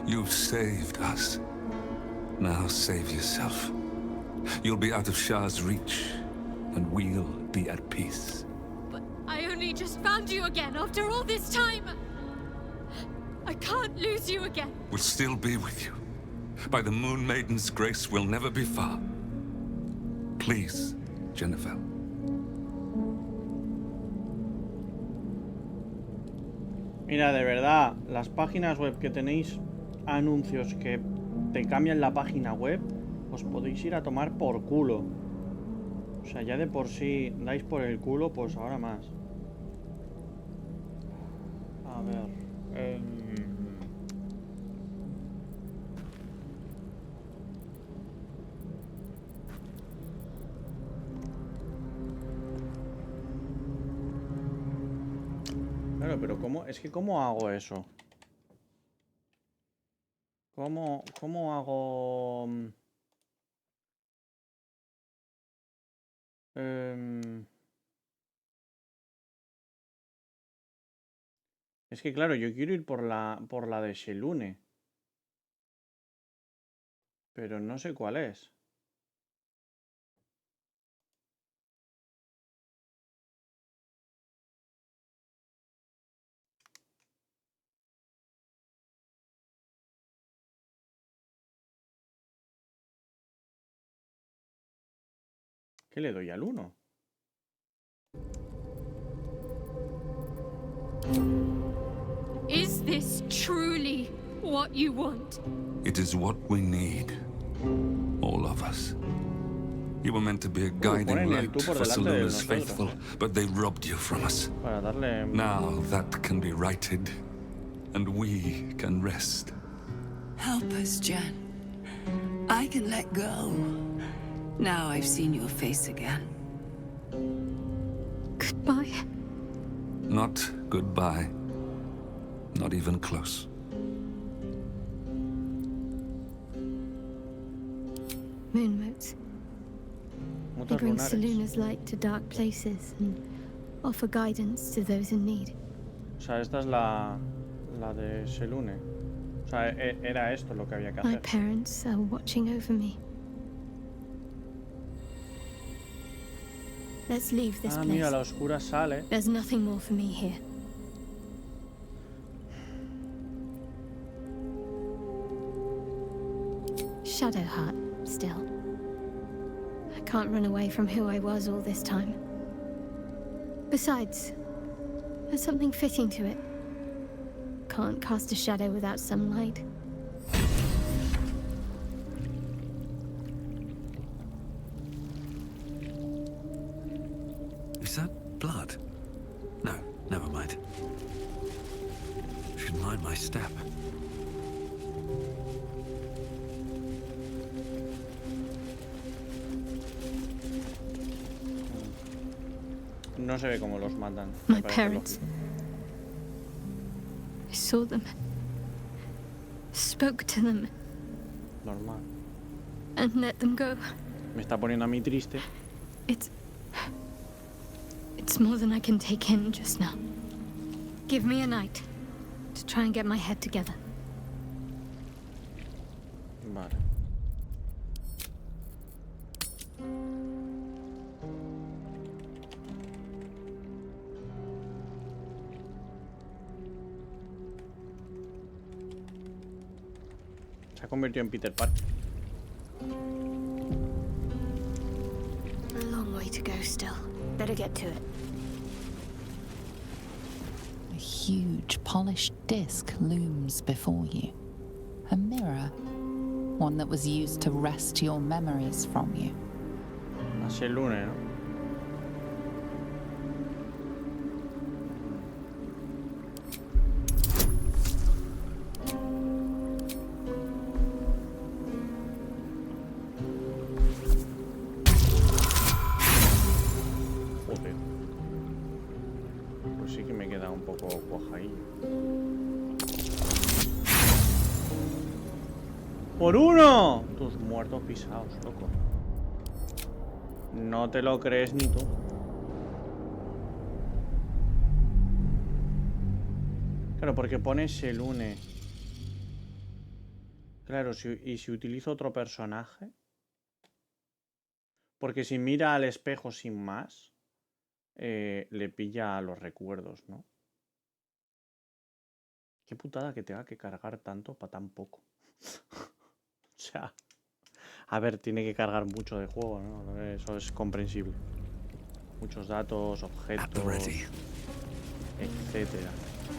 You've saved us. Now save yourself. You'll be out of Shah's reach, and we'll be at peace. But I only just found you again after all this time. I can't lose you again. We'll still be with you. By the Moon Maiden's grace, we'll never be far. Please, Jennifer. Mira, de verdad, las páginas web que tenéis anuncios que te cambian la página web, os podéis ir a tomar por culo. O sea, ya de por sí dais por el culo, pues ahora más. A ver... Claro, pero ¿cómo? Es que ¿cómo hago eso? ¿Cómo hago...? Es que claro, yo quiero ir por la de Shelune. Pero no sé cuál es. ¿Qué le doy al 1? Is this truly what you want? It is what we need. All of us. You were meant to be a guiding ponen el light tú por for delante de Salona's nosotros, faithful, but they robbed you from us. Para darle... Now that can be righted, and we can rest. Help us, Jan. I can let go. Now I've seen your face again. Goodbye. Not goodbye. Not even close. Moon motes. They Motos bring lunares. Salona's light to dark places and offer guidance to those in need. O sea, esta es la de Shelune. O sea, era esto lo que había que My hacer. parents are watching over me. Let's leave this Ah, place. mira, la oscura sale. There's nothing more for me here. Shadowheart, still. I can't run away from who I was all this time. Besides, there's something fitting to it. Can't cast a shadow without some light. Is that blood? No, never mind. Should mind my step. No se ve cómo los matan. My Me parece parents. lógico. I saw them. Spoke to them Normal. and let them go. Me está poniendo a mí triste. It's more than I can take in just now. Give me a night to try and get my head together. Vale. Se ha convertido en Peter Parker. A long way to go still. Better get to it. A huge polished disc looms before you. A mirror. One that was used to wrest your memories from you. Así el lunes, ¿no? Joder. Pues sí que me queda un poco coja ahí. ¡Por uno! Tus muertos pisados, loco. No te lo crees ni tú. Claro, porque pones el une. Claro, y si utilizo otro personaje. Porque si mira al espejo sin más, le pilla a los recuerdos, ¿no? Qué putada que tenga que cargar tanto para tan poco. O sea, a ver, tiene que cargar mucho de juego, ¿no? Eso es comprensible. Muchos datos, objetos, etcétera.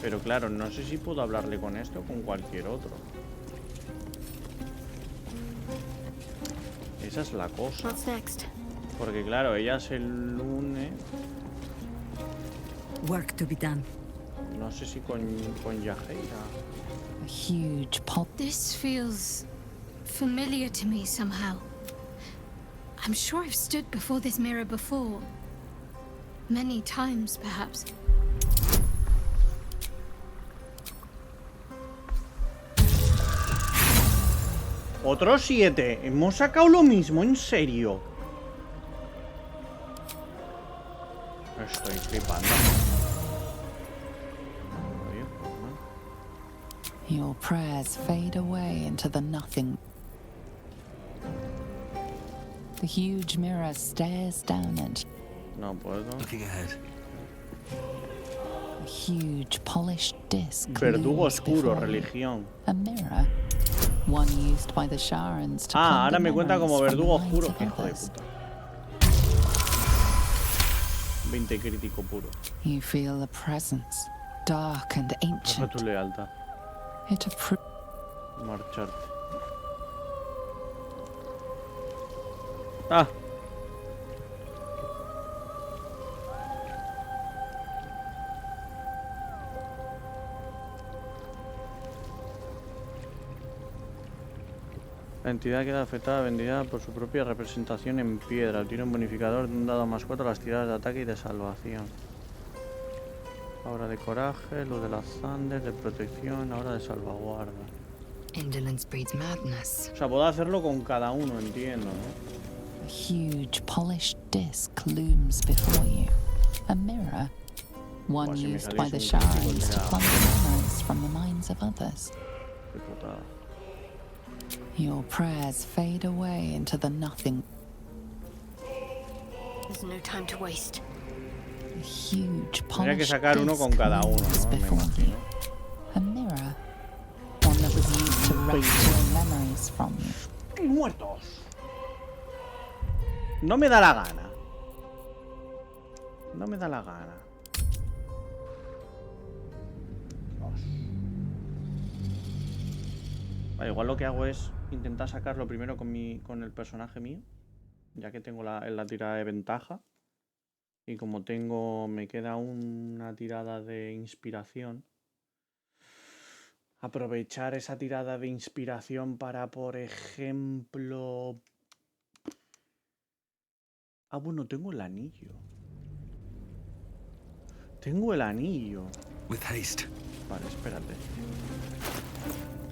Pero claro, no sé si puedo hablarle con este o con cualquier otro. Esa es la cosa. Porque claro, ella se une. Work to be done. No sé si con Yajeira. A huge pop. This feels familiar to me somehow. I'm sure I've stood before this mirror before. Many times, perhaps. Otro 7. Hemos sacado lo mismo, en serio. Estoy flipando. Your prayers fade away into the nothing. The huge mirror stares down at you. No puedo. Looking ahead. A huge polished disc. Verdugo looms oscuro, before you. religión. A mirror. One used by the Sharans to Ah, ahora plunder me cuenta como memories from verdugo the minds oscuro. of Hijo de others. puta. 20 crítico puro. You feel a presence, dark and Baja ancient. tu lealtad. It approves. Marcharte. Ah. La entidad queda afectada, vendida por su propia representación en piedra. Tiene un bonificador de un dado +4 a las tiradas de ataque y de salvación. Ahora de coraje, luz de la Thunder, de protección, ahora de salvaguarda. Indolence breeds madness. O sea, puedo hacerlo con cada uno, entiendo, ¿no? A huge polished disc looms before you. A mirror. One Buah, si me used by the saliese un crítico, Sharans to ya. plunder memories from the minds of others. Qué putada. Your prayers fade away into the nothing. There's no time to waste. A huge Tendría que polished sacar uno con disc cada uno, looms ¿no? Me before you. imagino. A mirror. One that was used to rescue memories from you. ¡Muertos! No me da la gana. No me da la gana. Dios. Vale, igual lo que hago es intentar sacarlo primero con el personaje mío. Ya que tengo la tirada de ventaja. Y como me queda una tirada de inspiración. Aprovechar esa tirada de inspiración para, por ejemplo... Ah, bueno, tengo el anillo. Tengo el anillo. With haste. Vale, espérate.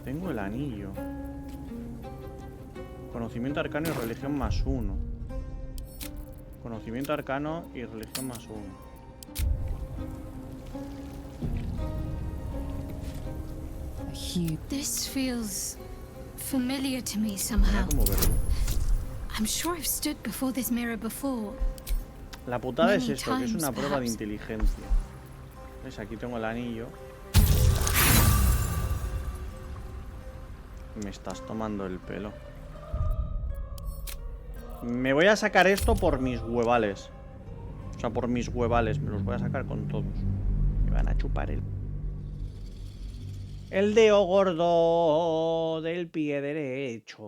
Tengo el anillo. Conocimiento arcano y religión +1. Conocimiento arcano y religión +1. This feels familiar to me somehow. Como verlo. I'm sure I've stood before this mirror before. La putada es Many esto, que es una times, prueba de perhaps. inteligencia. ¿Ves? Aquí tengo el anillo. Me estás tomando el pelo. Me voy a sacar esto por mis huevales. O sea, por mis huevales. Me los voy a sacar con todos. Me van a chupar el dedo gordo del pie derecho.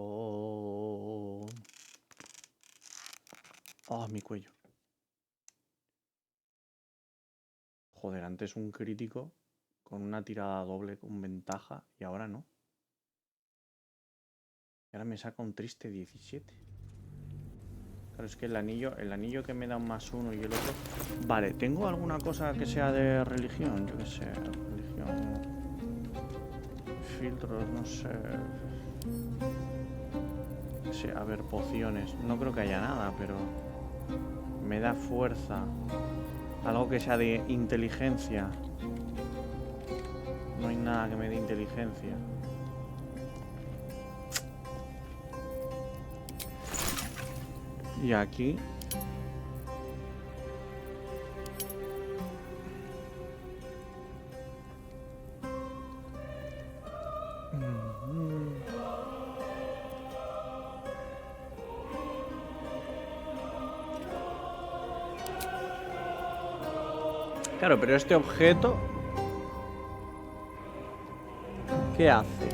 Oh, mi cuello. Joder, antes un crítico con una tirada doble con ventaja y ahora no. Y ahora me saca un triste 17. Claro, es que el anillo que me da un +1 y el otro... Vale, ¿tengo alguna cosa que sea de religión? Yo qué sé, religión... Filtros, no sé... Sí, a ver, pociones. No creo que haya nada, pero... Me da fuerza. Algo que sea de inteligencia. No hay nada que me dé inteligencia. Y aquí... Claro, pero este objeto... ¿Qué hace?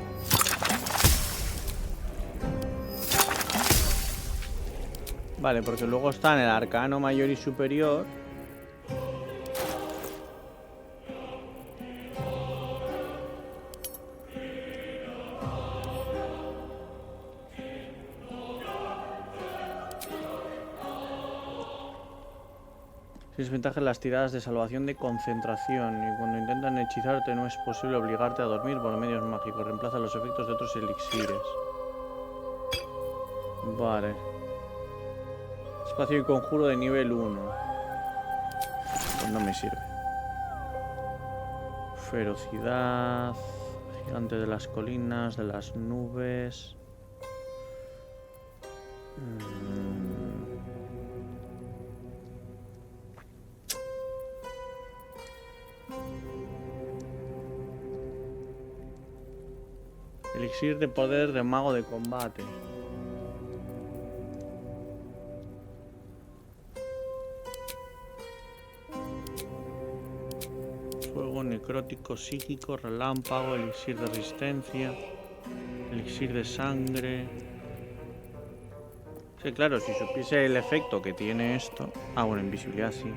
Vale, porque luego está en el arcano mayor y superior. Tienes ventaja en las tiradas de salvación de concentración. Y cuando intentan hechizarte no es posible obligarte a dormir por medios mágicos. Reemplaza los efectos de otros elixires. Vale. Espacio y conjuro de nivel 1. Pues no me sirve. Ferocidad. Gigante de las colinas, de las nubes. Elixir de poder de mago de combate. Fuego necrótico, psíquico, relámpago, elixir de resistencia, elixir de sangre. Sí, claro, si supiese el efecto que tiene esto. Ah, bueno, invisibilidad sí.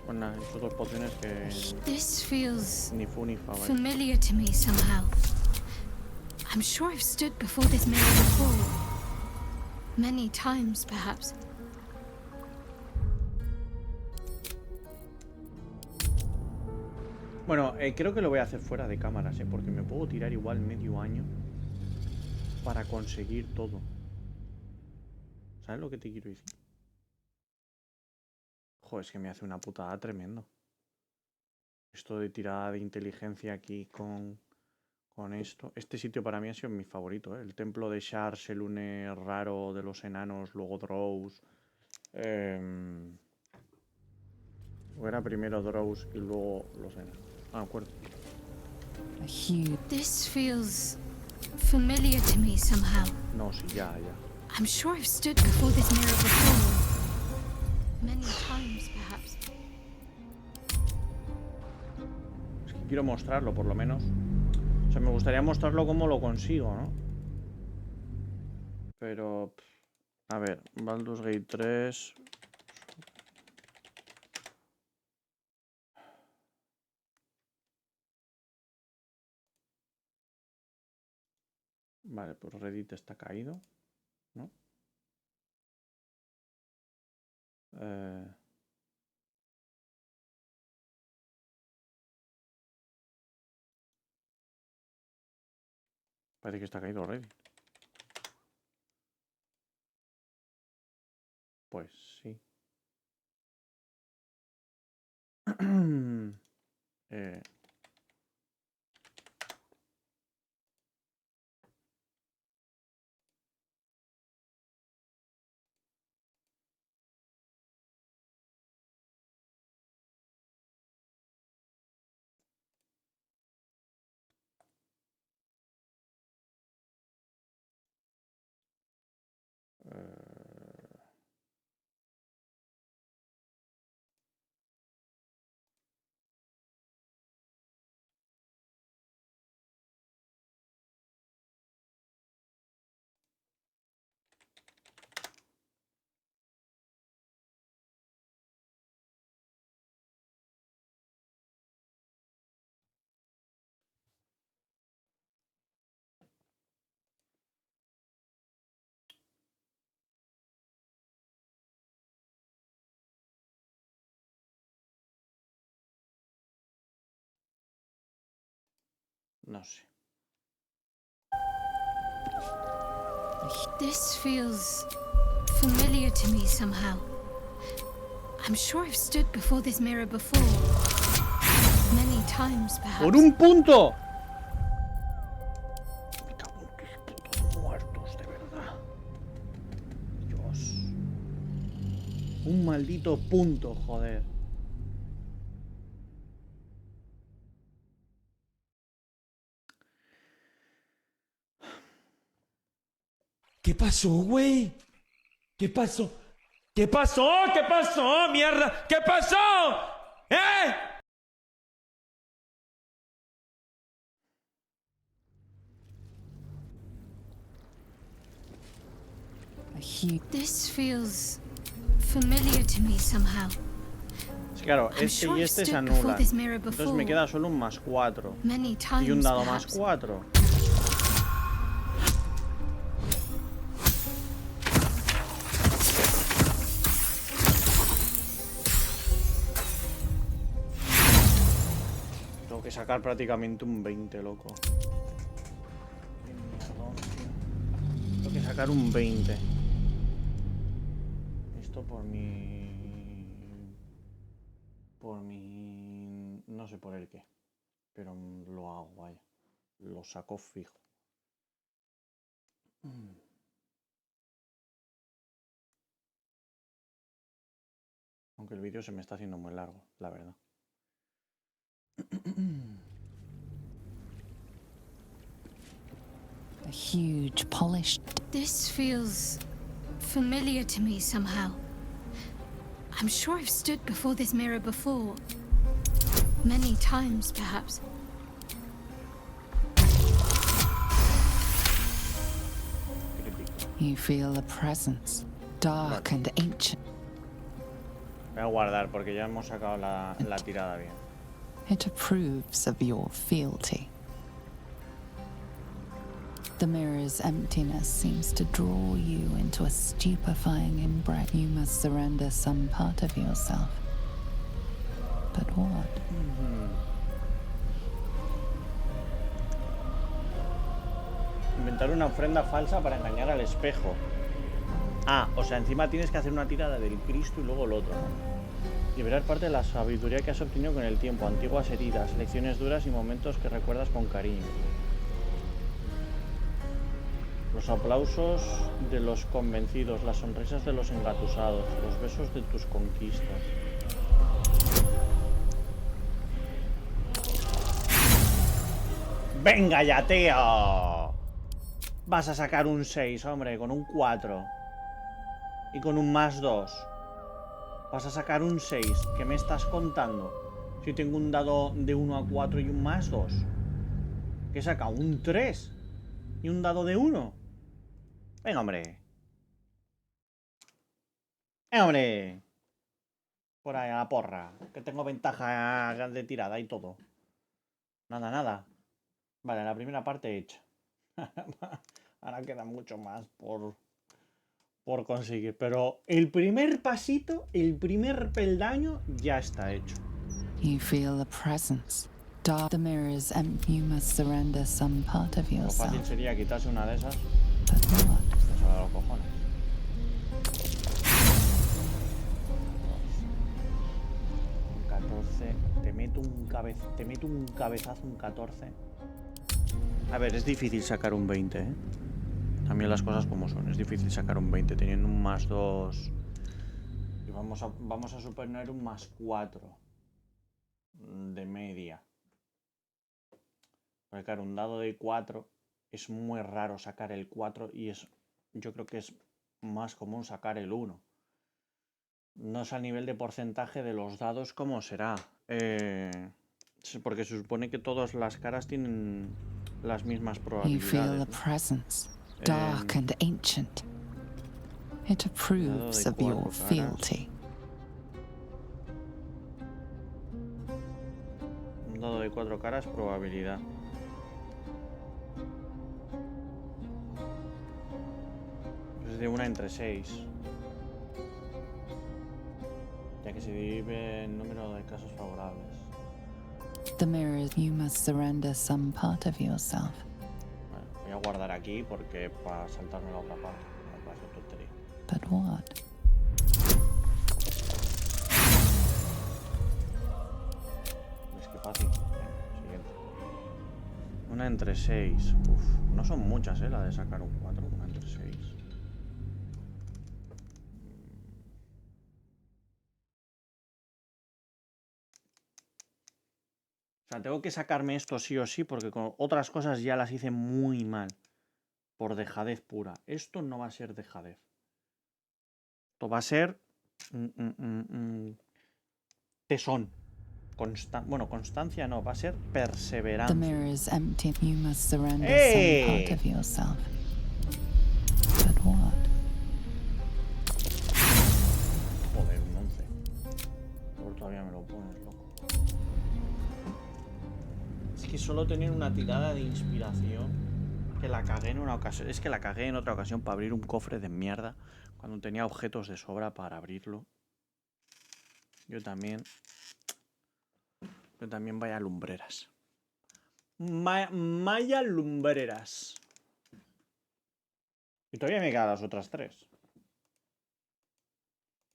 Bueno, estos dos pociones que This feels ni fu ni fa, vaya. familiar to me somehow. I'm sure I've stood before this mirror before. Many times, perhaps. Bueno, creo que lo voy a hacer fuera de cámaras, porque me puedo tirar igual medio año para conseguir todo. ¿Sabes lo que te quiero decir? Joder, es que me hace una putada tremendo. Esto de tirada de inteligencia aquí con esto. Este sitio para mí ha sido mi favorito, ¿eh? El templo de Shars, el une raro de los enanos, luego Drows. O era primero Drows y luego los enanos. Ah, de acuerdo. This feels familiar to me somehow. No, sí, ya. I'm sure I've stood before this mirror before. Many times, perhaps. Es que quiero mostrarlo, por lo menos. O sea, me gustaría mostrarlo cómo lo consigo, ¿no? Pero... A ver, Baldur's Gate 3... Vale, pues Reddit está caído, ¿no? Parece que está caído Reddit. Pues sí. No sé. This feels familiar to me somehow. I'm sure I've stood before this mirror before. Many times, perhaps. ¡Por un punto! Me cago en tus putos muertos, de verdad. Dios. Un maldito punto, joder. ¿Qué pasó, güey? ¿Qué pasó? ¿Qué pasó? ¿Qué pasó, mierda? ¿Qué pasó? ¿Eh? This feels familiar to me somehow. Claro, este y este se anulan. Entonces me queda solo un +4. Y un dado +4. Tengo que sacar prácticamente un 20, loco. Qué mierdón, tío. Tengo que sacar un 20. Esto por mi... No sé por el qué. Pero lo hago, vaya. Lo saco fijo. Aunque el vídeo se me está haciendo muy largo, la verdad. A huge polished... This feels familiar to me somehow. I'm sure I've stood before this mirror before. Many times, perhaps. You feel a presence, dark and ancient. Voy a guardar porque ya hemos sacado la tirada bien. It approves of your fealty. The mirror's emptiness seems to draw you into a stupefying embrace. You must surrender some part of yourself. But what? Inventar una ofrenda falsa para engañar al espejo. Ah, o sea, encima tienes que hacer una tirada del Cristo y luego el otro, ¿no? Liberar parte de la sabiduría que has obtenido con el tiempo, antiguas heridas, lecciones duras y momentos que recuerdas con cariño. Los aplausos de los convencidos, las sonrisas de los engatusados, los besos de tus conquistas. ¡Venga ya, tío! Vas a sacar un 6, hombre, con un 4. Y con un +2. Vas a sacar un 6. ¿Qué me estás contando? Si tengo un dado de 1 a 4 y un +2. ¿Qué saca? Un 3. Y un dado de 1. Venga, hombre. Venga, hombre. Por ahí a la porra. Que tengo ventaja de tirada y todo. Nada, nada. Vale, la primera parte hecha. Ahora queda mucho más por conseguir. Pero el primer pasito, el primer peldaño ya está hecho. You feel a presence. Dark the mirrors and you must surrender some part of yourself. Lo fácil sería quitarse una de esas. But what? Eso da los cojones. Un 14. Te meto un cabezazo, un 14. A ver, es difícil sacar un 20, ¿eh? También las cosas como son. Es difícil sacar un 20 teniendo un +2. Y vamos a suponer un +4 de media. Porque claro, un dado de 4 es muy raro sacar el 4 y yo creo que es más común sacar el 1. No sé a nivel de porcentaje de los dados cómo será. Porque se supone que todas las caras tienen las mismas probabilidades. You feel a presence, dark and ancient. It approves of your fealty. Un dado de 4 caras, probabilidad. Es de 1 entre 6. Ya que se divide el número de casos favorables. The mirrors, you must surrender some part of yourself. Bueno, voy a guardar aquí porque para saltarme la otra parte. No pasa tontería. But what? Es que fácil. Siguiente. 1 entre 6. Uf, no son muchas, la de sacar un 4. 1 entre 6. O sea, tengo que sacarme esto sí o sí porque con otras cosas ya las hice muy mal. por dejadez pura. Esto no va a ser dejadez. Esto va a ser tesón. Bueno, constancia no, va a ser perseverancia. The mirror is empty. You must surrender some part of yourself. But what? Joder, un 11. Por todavía me lo pones, loco. Es que solo tener una tirada de inspiración. Que la cagué en una ocasión. Es que la cagué en otra ocasión para abrir un cofre de mierda. Cuando tenía objetos de sobra para abrirlo. Yo también vaya lumbreras. Vaya lumbreras. Y todavía me quedan las otras 3.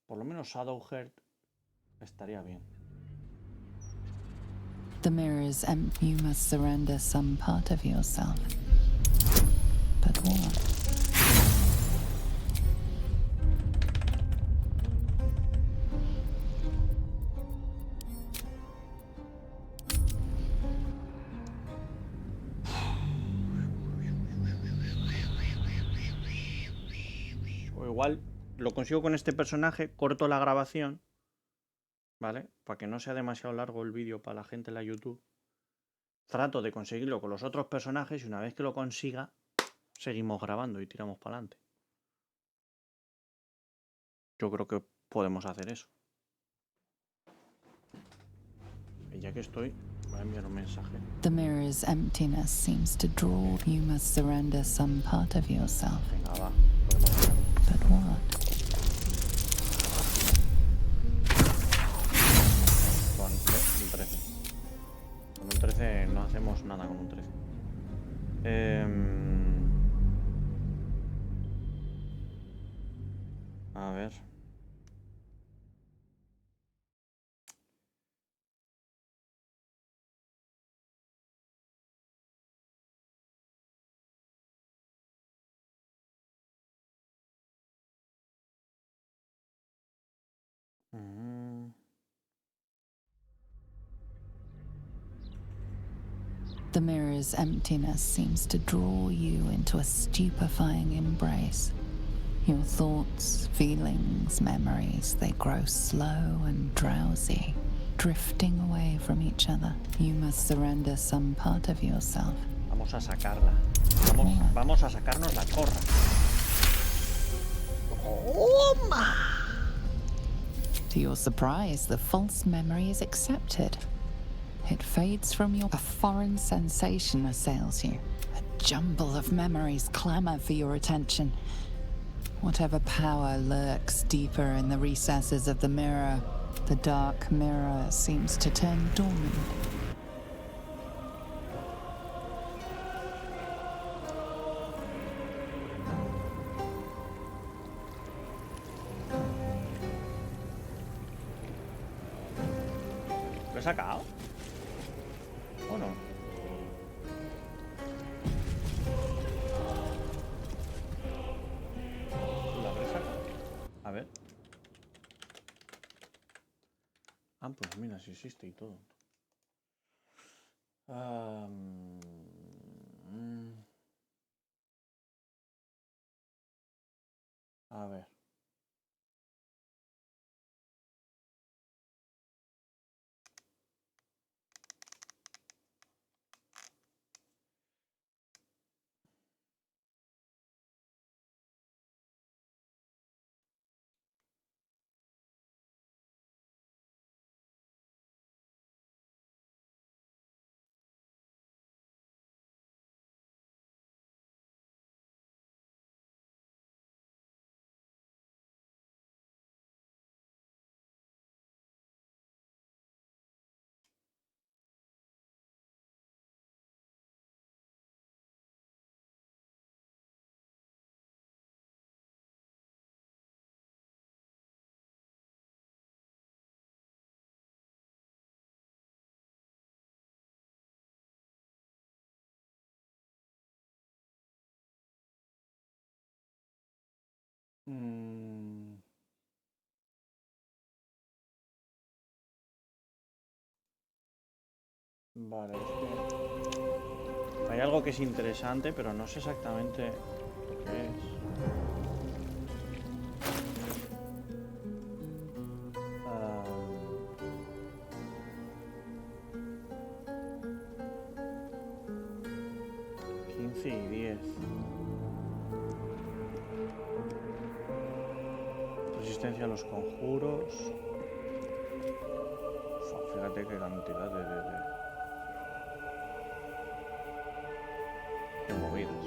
Por lo menos Shadowheart estaría bien. The mirror is empty. You must surrender some part of yourself. But what? O igual lo consigo con este personaje, corto la grabación, ¿vale? Para que no sea demasiado largo el vídeo para la gente en la YouTube. Trato de conseguirlo con los otros personajes y una vez que lo consiga, seguimos grabando y tiramos para adelante. Yo creo que podemos hacer eso. Y ya que estoy, voy a enviar un mensaje. The mirror's emptiness seems to draw. You must surrender some part of yourself. Venga, va. Podemos hacerlo. But what? Con un 13. Con un 13 no hacemos nada con un 13. A ver. The mirror's emptiness seems to draw you into a stupefying embrace. Your thoughts, feelings, memories, they grow slow and drowsy, drifting away from each other. You must surrender some part of yourself. Vamos a sacarla. Vamos a sacarnos la chorra. ¡Toma! To your surprise, the false memory is accepted. It fades from you. A foreign sensation assails you. A jumble of memories clamor for your attention. Whatever power lurks deeper in the recesses of the mirror, the dark mirror seems to turn dormant. ¿Lo he sacado? ¿O no? ¿Lo habré sacado? A ver. Ah, pues mira, si existe y todo. A ver. Vale, es que hay algo que es interesante, pero no sé exactamente qué es. 15 y 10. Resistencia a los conjuros. Fíjate qué cantidad de movidas.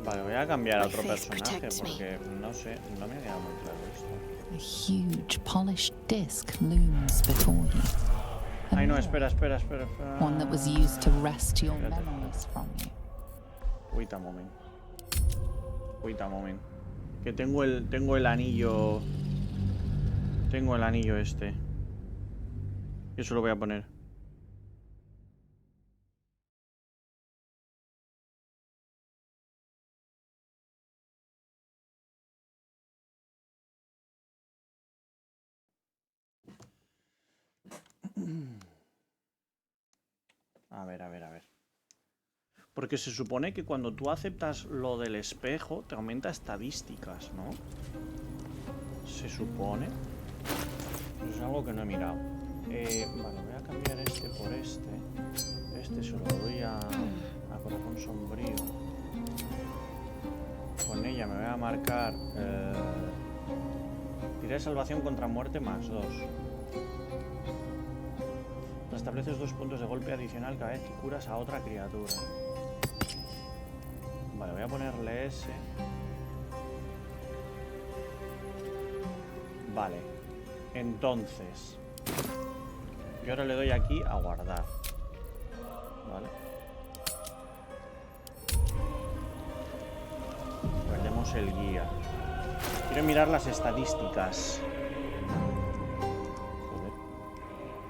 Vale, voy a cambiar a otro personaje porque no sé, no me ha quedado muy claro esto. A huge polished disc looms before you. Ay, no, espera. One that was used to wrest your memories from you. Wait a moment. Que tengo el anillo. Tengo el anillo este. Eso lo voy a poner. A ver. Porque se supone que cuando tú aceptas lo del espejo, te aumenta estadísticas, ¿no? Se supone. Eso es algo que no he mirado. Vale, voy a cambiar este por este. Este se lo doy a corazón sombrío. Con ella me voy a marcar... tiré de salvación contra muerte más 2. Restableces 2 puntos de golpe adicional cada vez que curas a otra criatura. Vale, voy a ponerle ese. Vale. Entonces, yo ahora le doy aquí a guardar. Vale. Guardemos el guía. Quiero mirar las estadísticas.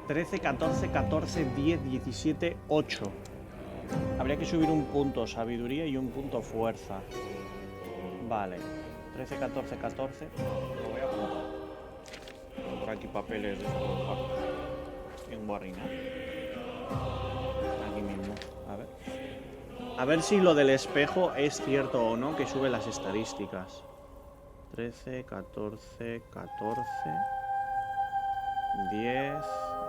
13, 14, 14, 10, 17, 8. Habría que subir un punto sabiduría y un punto fuerza. Vale. 13, 14, 14. Lo voy a apuntar. Encontrar aquí papeles de estos en guarrina. Aquí mismo. A ver. A ver si lo del espejo es cierto o no, que sube las estadísticas. 13, 14, 14. 10,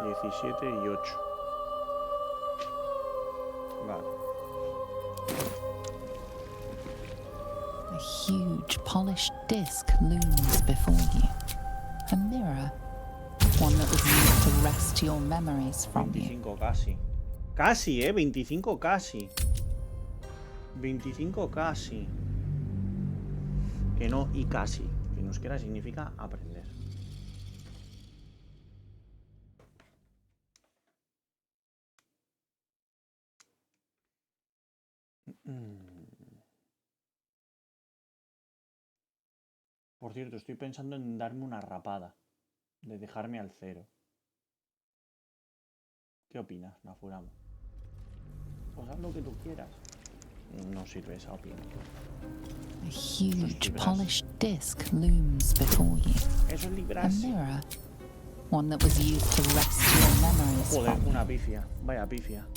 17 y 8. Vale. A huge polished disc looms before you. A mirror. One that was used to wrest your memories from you. 25 casi. Casi, 25 casi. 25 casi. Que no y casi. Que en euskera significa aprender. Por cierto, estoy pensando en darme una rapada. De dejarme al 0. ¿Qué opinas, Nafuramo? Pues haz lo que tú quieras. No sirve esa opinión. A huge polished disc looms before you. Eso es A libras. mirror. One that was used to wrest your memories Joder, from una you. pifia. Vaya pifia.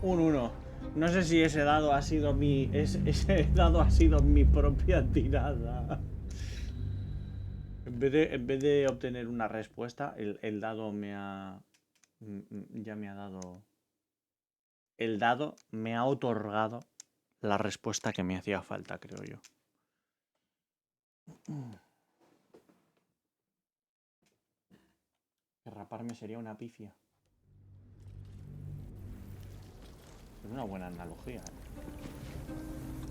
Un 1. No sé si ese dado ha sido mi... Ese dado ha sido mi propia tirada. En vez de obtener una respuesta, el dado me ha... Ya me ha dado... El dado me ha otorgado la respuesta que me hacía falta, creo yo. Que raparme sería una pifia. Es una buena analogía, ¿eh?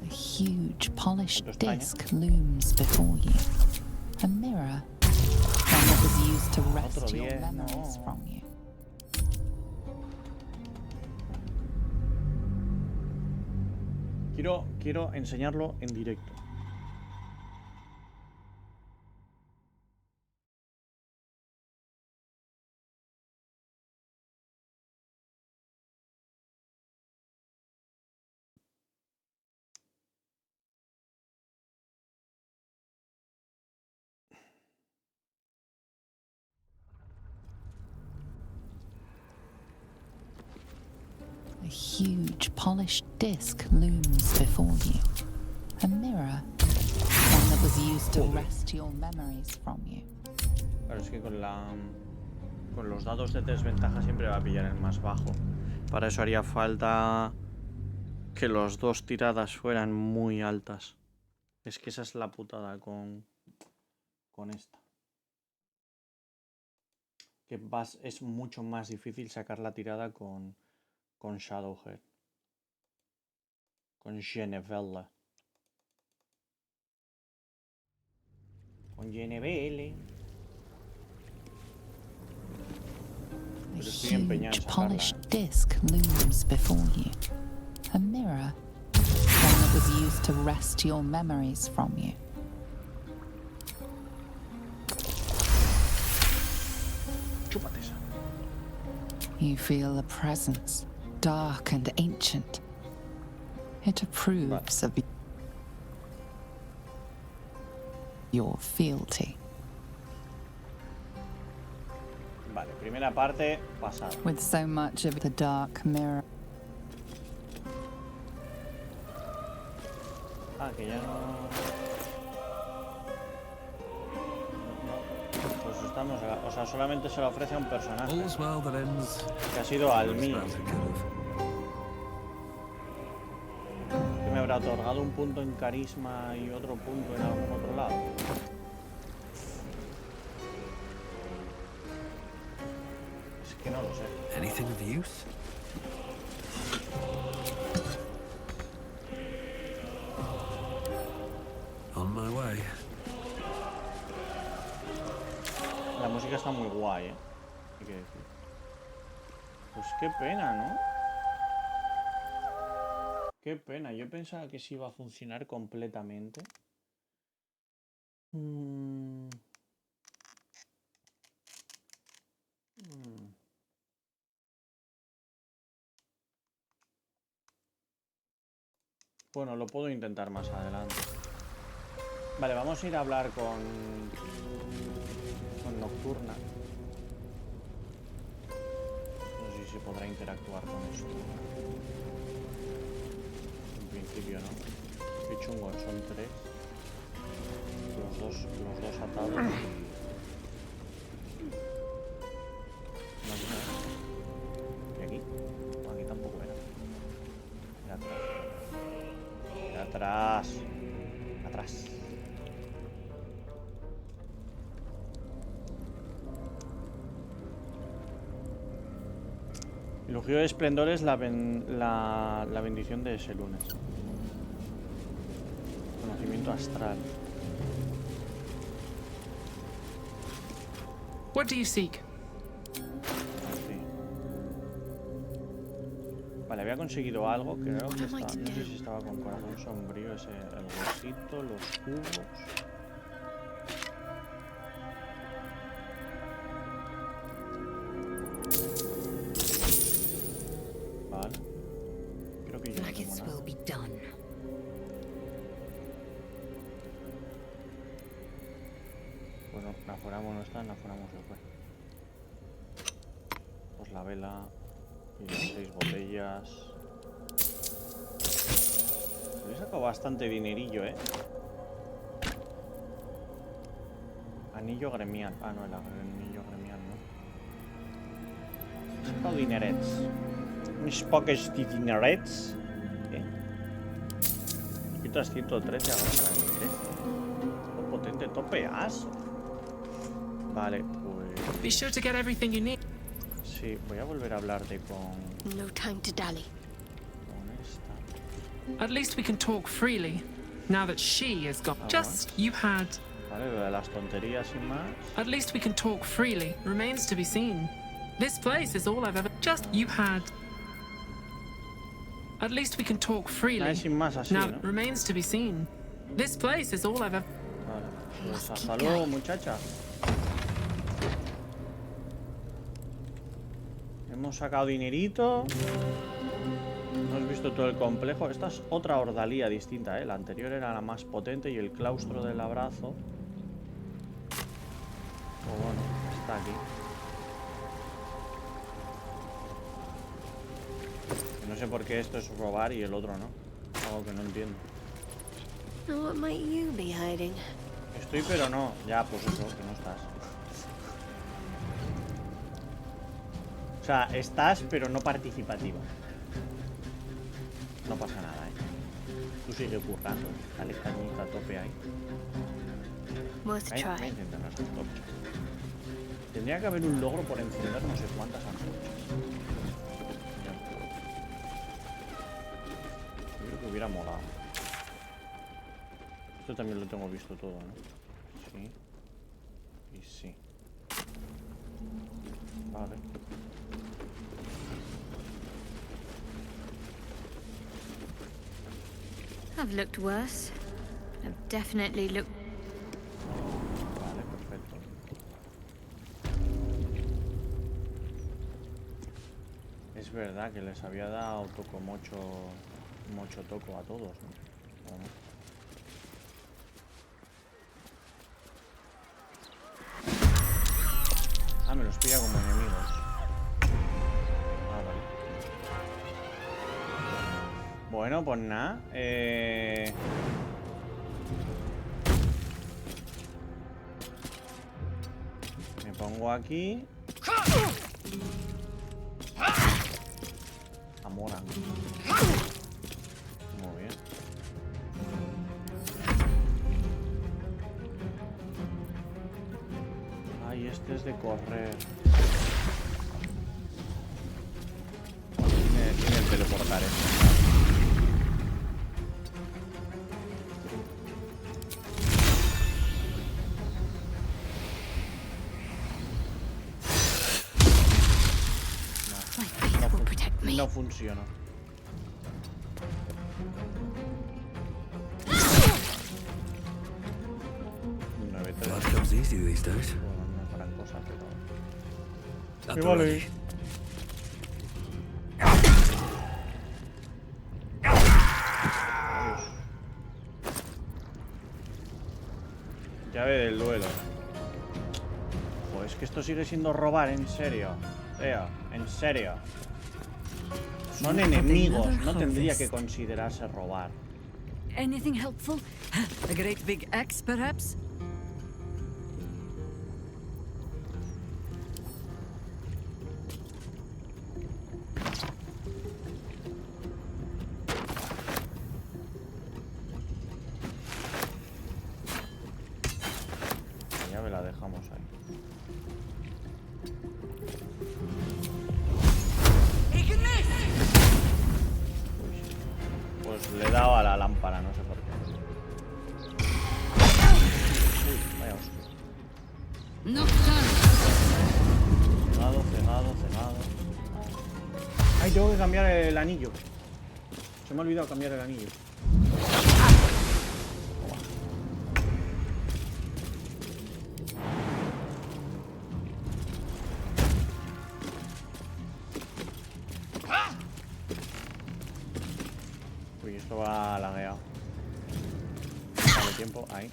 A huge polished disc looms before you. A mirror. One that was used to wrest your memories from you. Quiero enseñarlo en directo. huge polished disc looms before you. A mirror, one that was used to wrest your memories from you. Claro, es que con los dados de desventaja siempre va a pillar el más bajo. Para eso haría falta que las dos tiradas fueran muy altas. Es que esa es la putada con esta. Que es mucho más difícil sacar la tirada con Shadowhead. Con Genevelle. Con Genevelle. A huge polished disc looms before you. A mirror, one that was used to wrest your memories from you. You feel a presence, dark and ancient. It approves of your fealty. Vale, primera parte pasada. With so much of the dark mirror. Ah, que ya no... Pues estamos... O sea, solamente se lo ofrece a un personaje. Que ha sido al mío. Que me habrá otorgado un punto en carisma y otro punto en algún otro lado. Es que no lo sé. Anything of use? On my way. La música está muy guay, hay que decir. Pues qué pena, ¿no? Qué pena, yo pensaba que sí iba a funcionar completamente. Bueno, lo puedo intentar más adelante. Vale, vamos a ir a hablar con Nocturna. No sé si se podrá interactuar con esto. En principio no. Qué chungo, son 3. Los dos atados y aquí. No, aquí tampoco era. Era atrás. Era atrás. Atrás. El ungido de esplendor es la bendición de ese lunes. Conocimiento astral. What do you seek? Sí. Vale, había conseguido algo, creo que estaba, no sé si estaba con corazón sombrío, ese, el huesito, los cubos. Vale. Creo que yo no tengo nada. Bueno, la foramos no está, la foramos se fue. Pues la vela y las 6 botellas. Le he sacado bastante dinerillo, Anillo gremial. Ah, no, el anillo gremial, no. He sacado dinerets. Unos poques de dinerets. Y 313 ahora para el 13. Todo potente, todo pedazo. Vale, pues... Be sure to get everything you need. Sí, voy a volver a hablarte con... No time to dally. Con esta. At least we can talk freely, now that she is gone. Just, you had... Vale, lo de las tonterías sin más. At least we can talk freely, remains to be seen. This place is all I've ever... Just, you had... At least we can talk freely, sin más así, now ¿no? remains to be seen. This place is all I've ever... Vale, pues hasta luego, muchacha. Hemos sacado dinerito. Hemos visto todo el complejo. Esta es otra ordalía distinta, La anterior era la más potente y el claustro del abrazo. Pues bueno, está aquí. No sé por qué esto es robar y el otro no. Algo que no entiendo. What might you be hiding? Estoy pero no. Ya, pues eso, que no estás. O sea, estás pero no participativa. No pasa nada, Tú sigue currando. Dale cañita a tope ahí. Worth a try. Tendría que haber un logro por encender no sé cuántas antorchas. Yo creo que hubiera molado. Esto también lo tengo visto todo, ¿no? Sí. Y sí. Vale. I've looked worse. I've definitely looked... Vale, perfecto. Es verdad que les había dado toco mucho toco a todos, ¿no? ¿O no? Ah, me los pilla como enemigos. Ah, vale. Bueno, pues nada. Me pongo aquí. Amora. Muy bien. Ay, este es de correr. Tiene el teleportar este. No funciona. Life comes easy these days. No es gran cosa, pero... Up already. Llave del duelo. Joder, es que esto sigue siendo robar, en serio. En serio. Son enemigos, no tendría que considerarse robar. Anything helpful? A great big axe, perhaps? Ya me la dejamos ahí. Pues le he dado a la lámpara, no sé por qué. Uy, vaya hostia. Cegado. Ay, tengo que cambiar el anillo. Se me ha olvidado cambiar el anillo. Uy, esto va lagueado. Dale tiempo, ahí.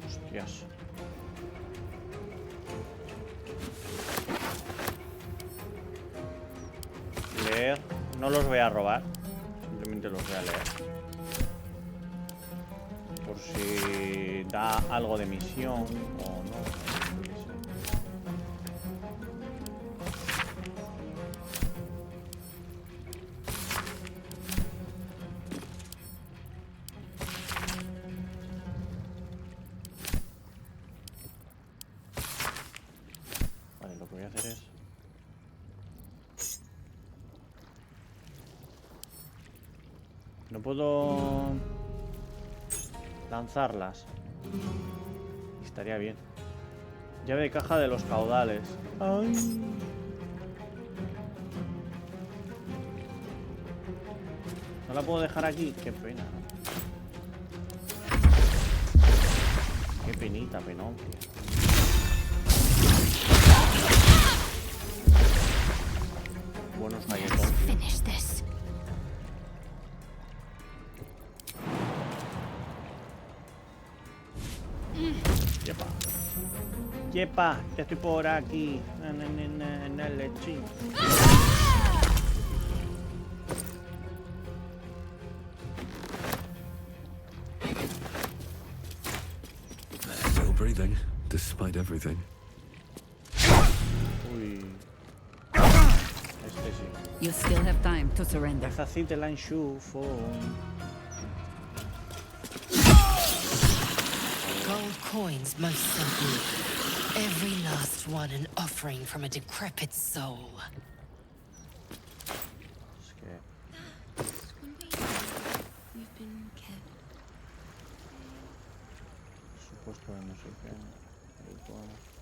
Hostias. Leer. No los voy a robar. Simplemente los voy a leer. Por si da algo de misión o no. Vale, lo que voy a hacer es... No puedo lanzarlas. Estaría bien. Llave de caja de los caudales. Ay. No la puedo dejar aquí. Qué pena. Qué penita, penón. Buenos galletones. Finish this. Yepa. Yepa, ya estoy por aquí. En el lechín. Still breathing, despite everything. Uy. Este sí. You still have time to surrender. Esta sí te la enchufo. Gold coins, most certainly. Every last one an offering from a decrepit soul. Es que... Supuesto de no sé qué.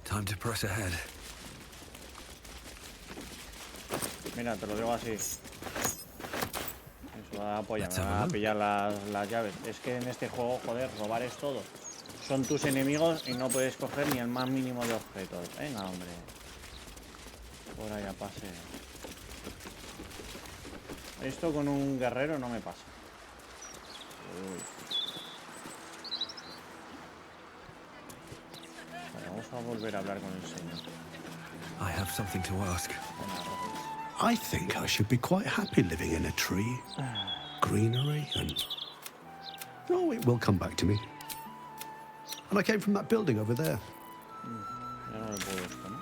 Time to press ahead. Mira, te lo digo así. Eso da polla, me va a pillar las llaves. Es que en este juego, joder, robar es todo. Son tus enemigos y no puedes coger ni el más mínimo de objetos. Venga, hombre. Por allá pase. Esto con un guerrero no me pasa. Uy. Vale, vamos a volver a hablar con el señor. I have something to ask. I think I should be quite happy living in a tree. Greenery and... Oh, it will come back to me. And I came from that building over there. Ya no me puedo esto, ¿no?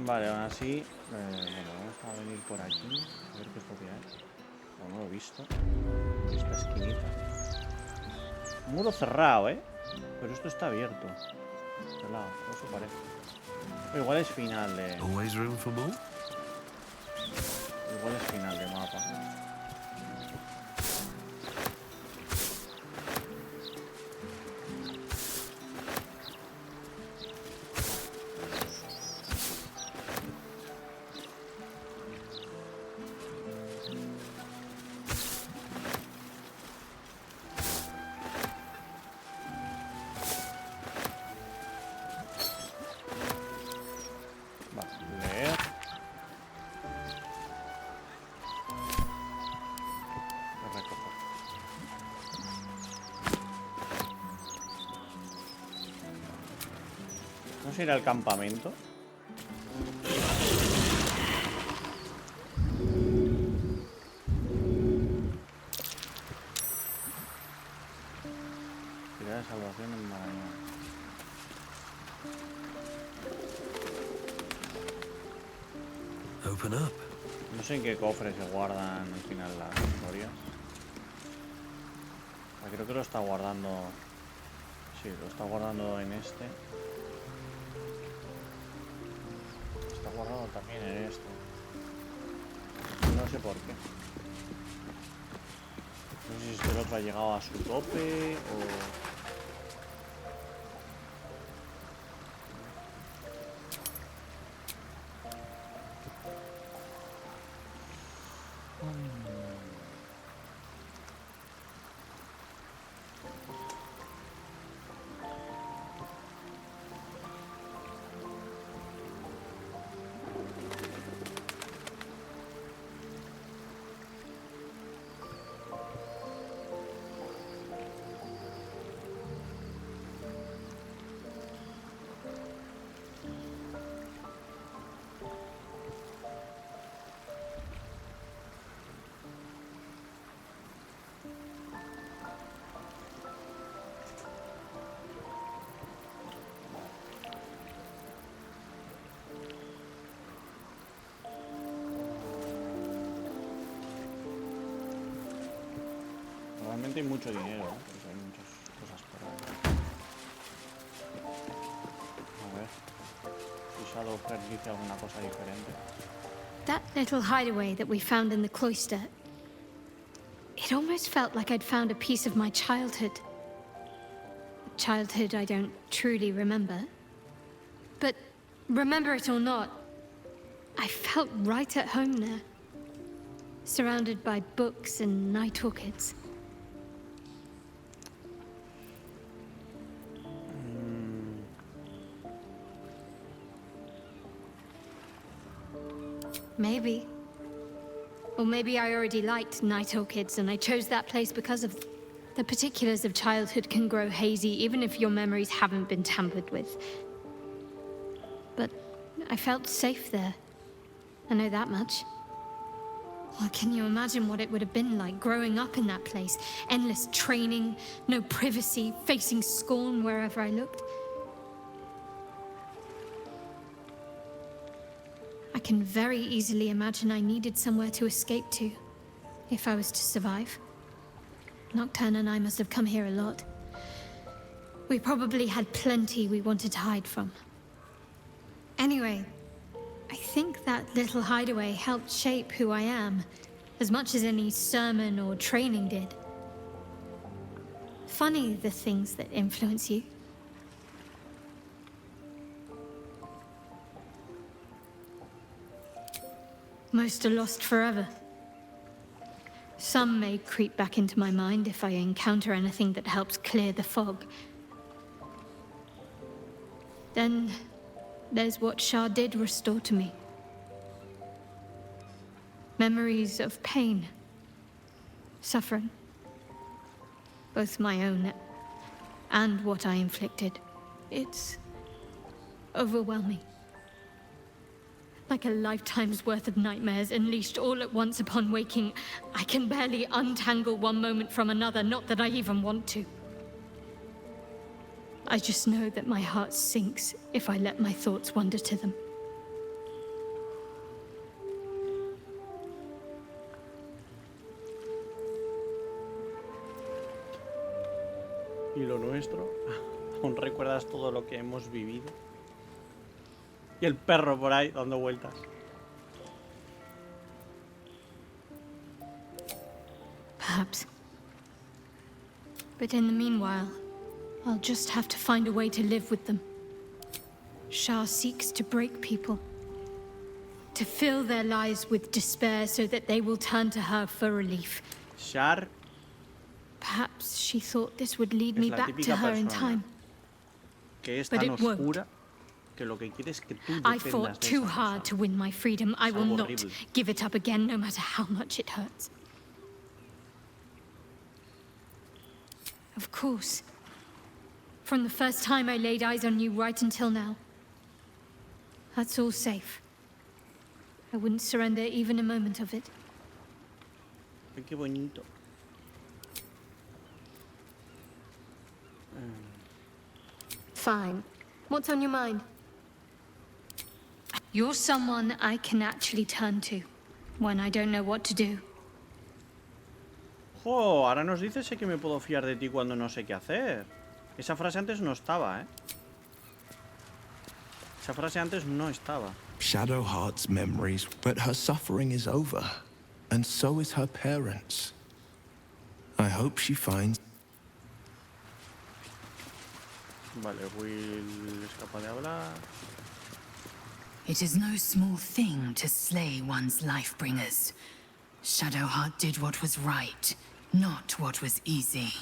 Vale, aún así... bueno, vamos a venir por aquí. A ver qué es lo que hay. No lo he visto. Esta esquinita. Muro cerrado, ¿eh? Pero esto está abierto. Pelado, eso parece. Igual es final de... Always room for more? Igual es final de mapa. Vamos a ir al campamento. Tirar de salvación en Marañón. Open up. No sé en qué cofre se guardan al final las historias. Creo que lo está guardando. Sí, lo está guardando en este. Está guardado también en este. No sé por qué. No sé si es que el otro ha llegado a su tope o... Realmente hay mucho dinero, ¿eh? Pues hay muchas cosas por ahí. A ver si Shadowheart dice alguna cosa diferente. That little hideaway that we found in the cloister, it almost felt like I'd found a piece of my childhood. Childhood I don't truly remember. But remember it or not, I felt right at home there. Surrounded by books and night orchids. Maybe. Or maybe I already liked night orchids and I chose that place because of them. The particulars of childhood can grow hazy even if your memories haven't been tampered with. But I felt safe there. I know that much. Well, can you imagine what it would have been like growing up in that place? Endless training, no privacy, facing scorn wherever I looked. I can very easily imagine I needed somewhere to escape to, if I was to survive. Nocturne and I must have come here a lot. We probably had plenty we wanted to hide from. Anyway, I think that little hideaway helped shape who I am, as much as any sermon or training did. Funny the things that influence you. Most are lost forever. Some may creep back into my mind if I encounter anything that helps clear the fog. Then there's what Shah did restore to me. Memories of pain, suffering, both my own and what I inflicted. It's overwhelming. Like a lifetime's worth of nightmares unleashed all at once upon waking. I can barely untangle one moment from another, not that I even want to. I just know that my heart sinks if I let my thoughts wander to them. Y lo nuestro, aún recuerdas todo lo que hemos vivido. Y el perro por ahí dando vueltas. Perhaps. But in the meanwhile, I'll just have to find a way to live with them. Shah seeks to break people. To fill their lives with despair so that they will turn to her for relief. Shar. Perhaps she thought this would lead me back to her in time. Que es tan oscura que lo que quiere es que tú I fought too hard to win my freedom. I will not give it up again, no matter how much it hurts. Of course. From the first time I laid eyes on you right until now. That's all safe. I wouldn't surrender even a moment of it. Ay, qué bonito. Fine. What's on your mind? You're someone I can actually turn to when I don't know what to do. Jo, ahora nos dices que me puedo fiar de ti cuando no sé qué hacer. Esa frase antes no estaba, ¿eh? Esa frase antes no estaba. Shadowheart's memories, but her suffering is over, and so is her parents. I hope she finds... Vale, Will es capaz de hablar. It is no small thing to slay one's life-bringers. Shadowheart did what was right, not what was easy.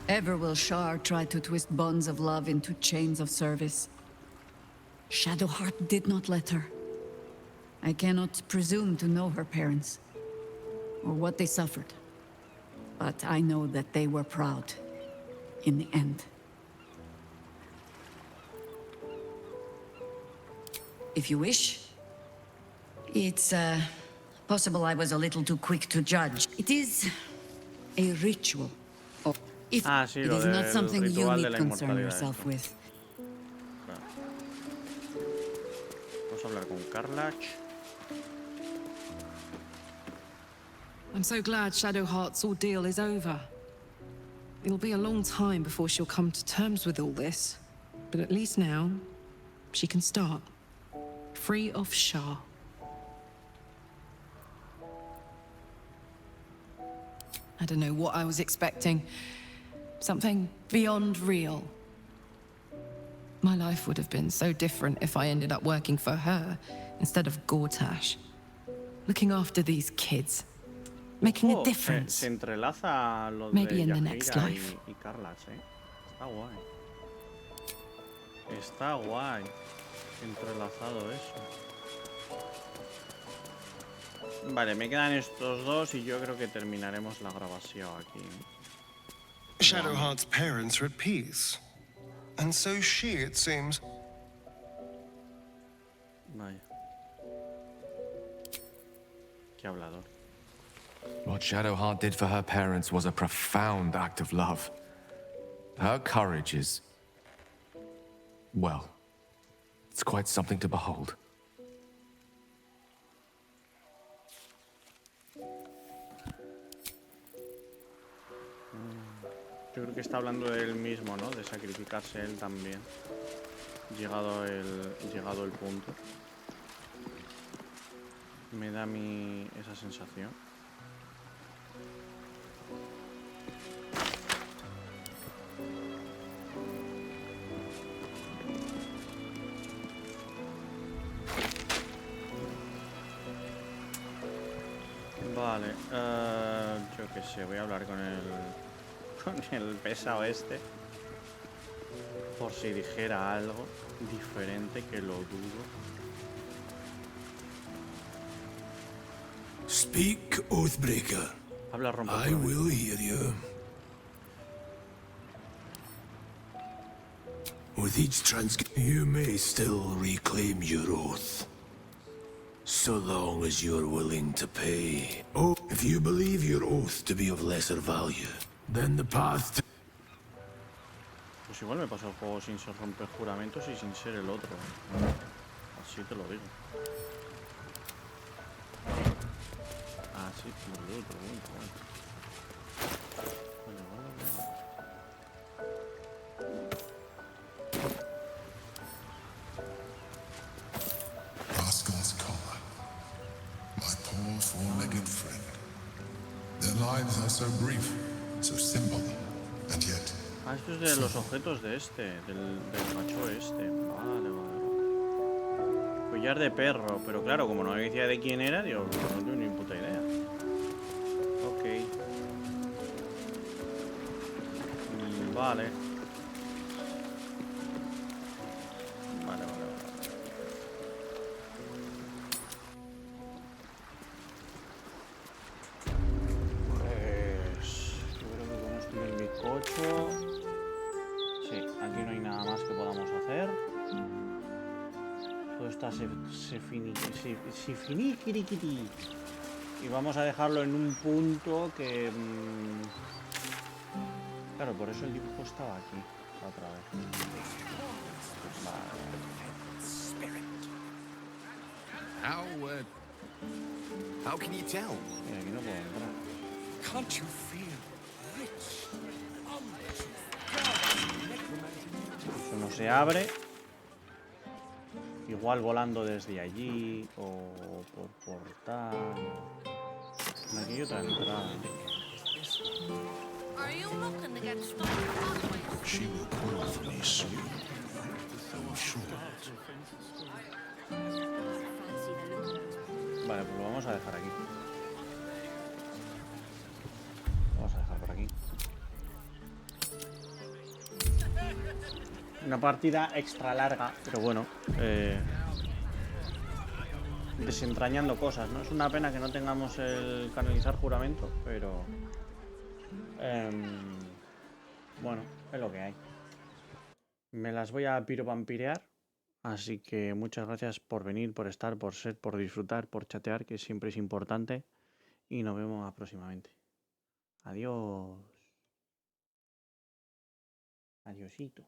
Ever will Shar try to twist bonds of love into chains of service. Shadowheart did not let her. I cannot presume to know her parents, or what they suffered. But I know that they were proud, in the end. If you wish, it's possible I was a little too quick to judge. It is a ritual. If sí, it is not something you need concern esto. yourself with. Claro. Vamos a hablar con Carla. I'm so glad Shadowheart's ordeal is over. It'll be a long time before she'll come to terms with all this. But at least now, she can start. Free of Shah. I don't know what I was expecting. Something beyond real. My life would have been so different if I ended up working for her instead of Gortash. Looking after these kids. making a Se difference. entrelaza lo Maybe de in the next Yajaira life. y Carlas, Está guay. Está guay. Entrelazado eso. Vale, me quedan estos dos y yo creo que terminaremos la grabación aquí. Shadowheart's parents are at peace. And so she, it seems. Vaya. Qué hablador. What Shadowheart did for her parents was a profound act of love. Her courage is... well, it's quite something to behold. Yo creo que está hablando de él mismo, ¿no? De sacrificarse él también. Llegado el punto. Me da a mí esa sensación. Vale, yo qué sé, voy a hablar con el pesado este. Por si dijera algo diferente, que lo dudo. Speak, Oathbreaker. Habla, I will hear you. With each you may still reclaim your oath. So long as you're willing to pay. Oh, if you believe your oath to be of lesser value, then the path to... Pues igual me paso el juego sin ser romper juramentos y sin ser el otro. Así te lo digo. Así te lo digo, Rascal's collar. My poor four-legged friend. Their lives are so brief, so simple, and yet... Ah, esto es de los objetos de del macho este. Vale, vale. Collar de perro, pero claro, como no decía de quién era, digo, no tengo ni puta idea. Ok. Vale. Vale, vale, vale. Pues yo creo que con esto y el bizcocho. Sí, aquí no hay nada más que podamos hacer. Todo está finiquiriquiti. Y vamos a dejarlo en un punto que... Claro, por eso el dibujo estaba aquí. Otra vez. Vale. How can you tell? Mira, aquí no puedo entrar. Can't you feel rich? Eso no se abre. Igual volando desde allí o por portal. Aquí hay otra entrada. She will call for me soon. I'm sure. Vale, pues lo vamos a dejar aquí. Lo vamos a dejar por aquí. Una partida extra larga, pero bueno, desentrañando cosas, ¿no? Es una pena que no tengamos el canalizar juramento, pero bueno, es lo que hay. Me las voy a pirovampirear, así que muchas gracias por venir, por estar, por ser, por disfrutar, por chatear, que siempre es importante, y nos vemos próximamente. Adiós. Adiosito.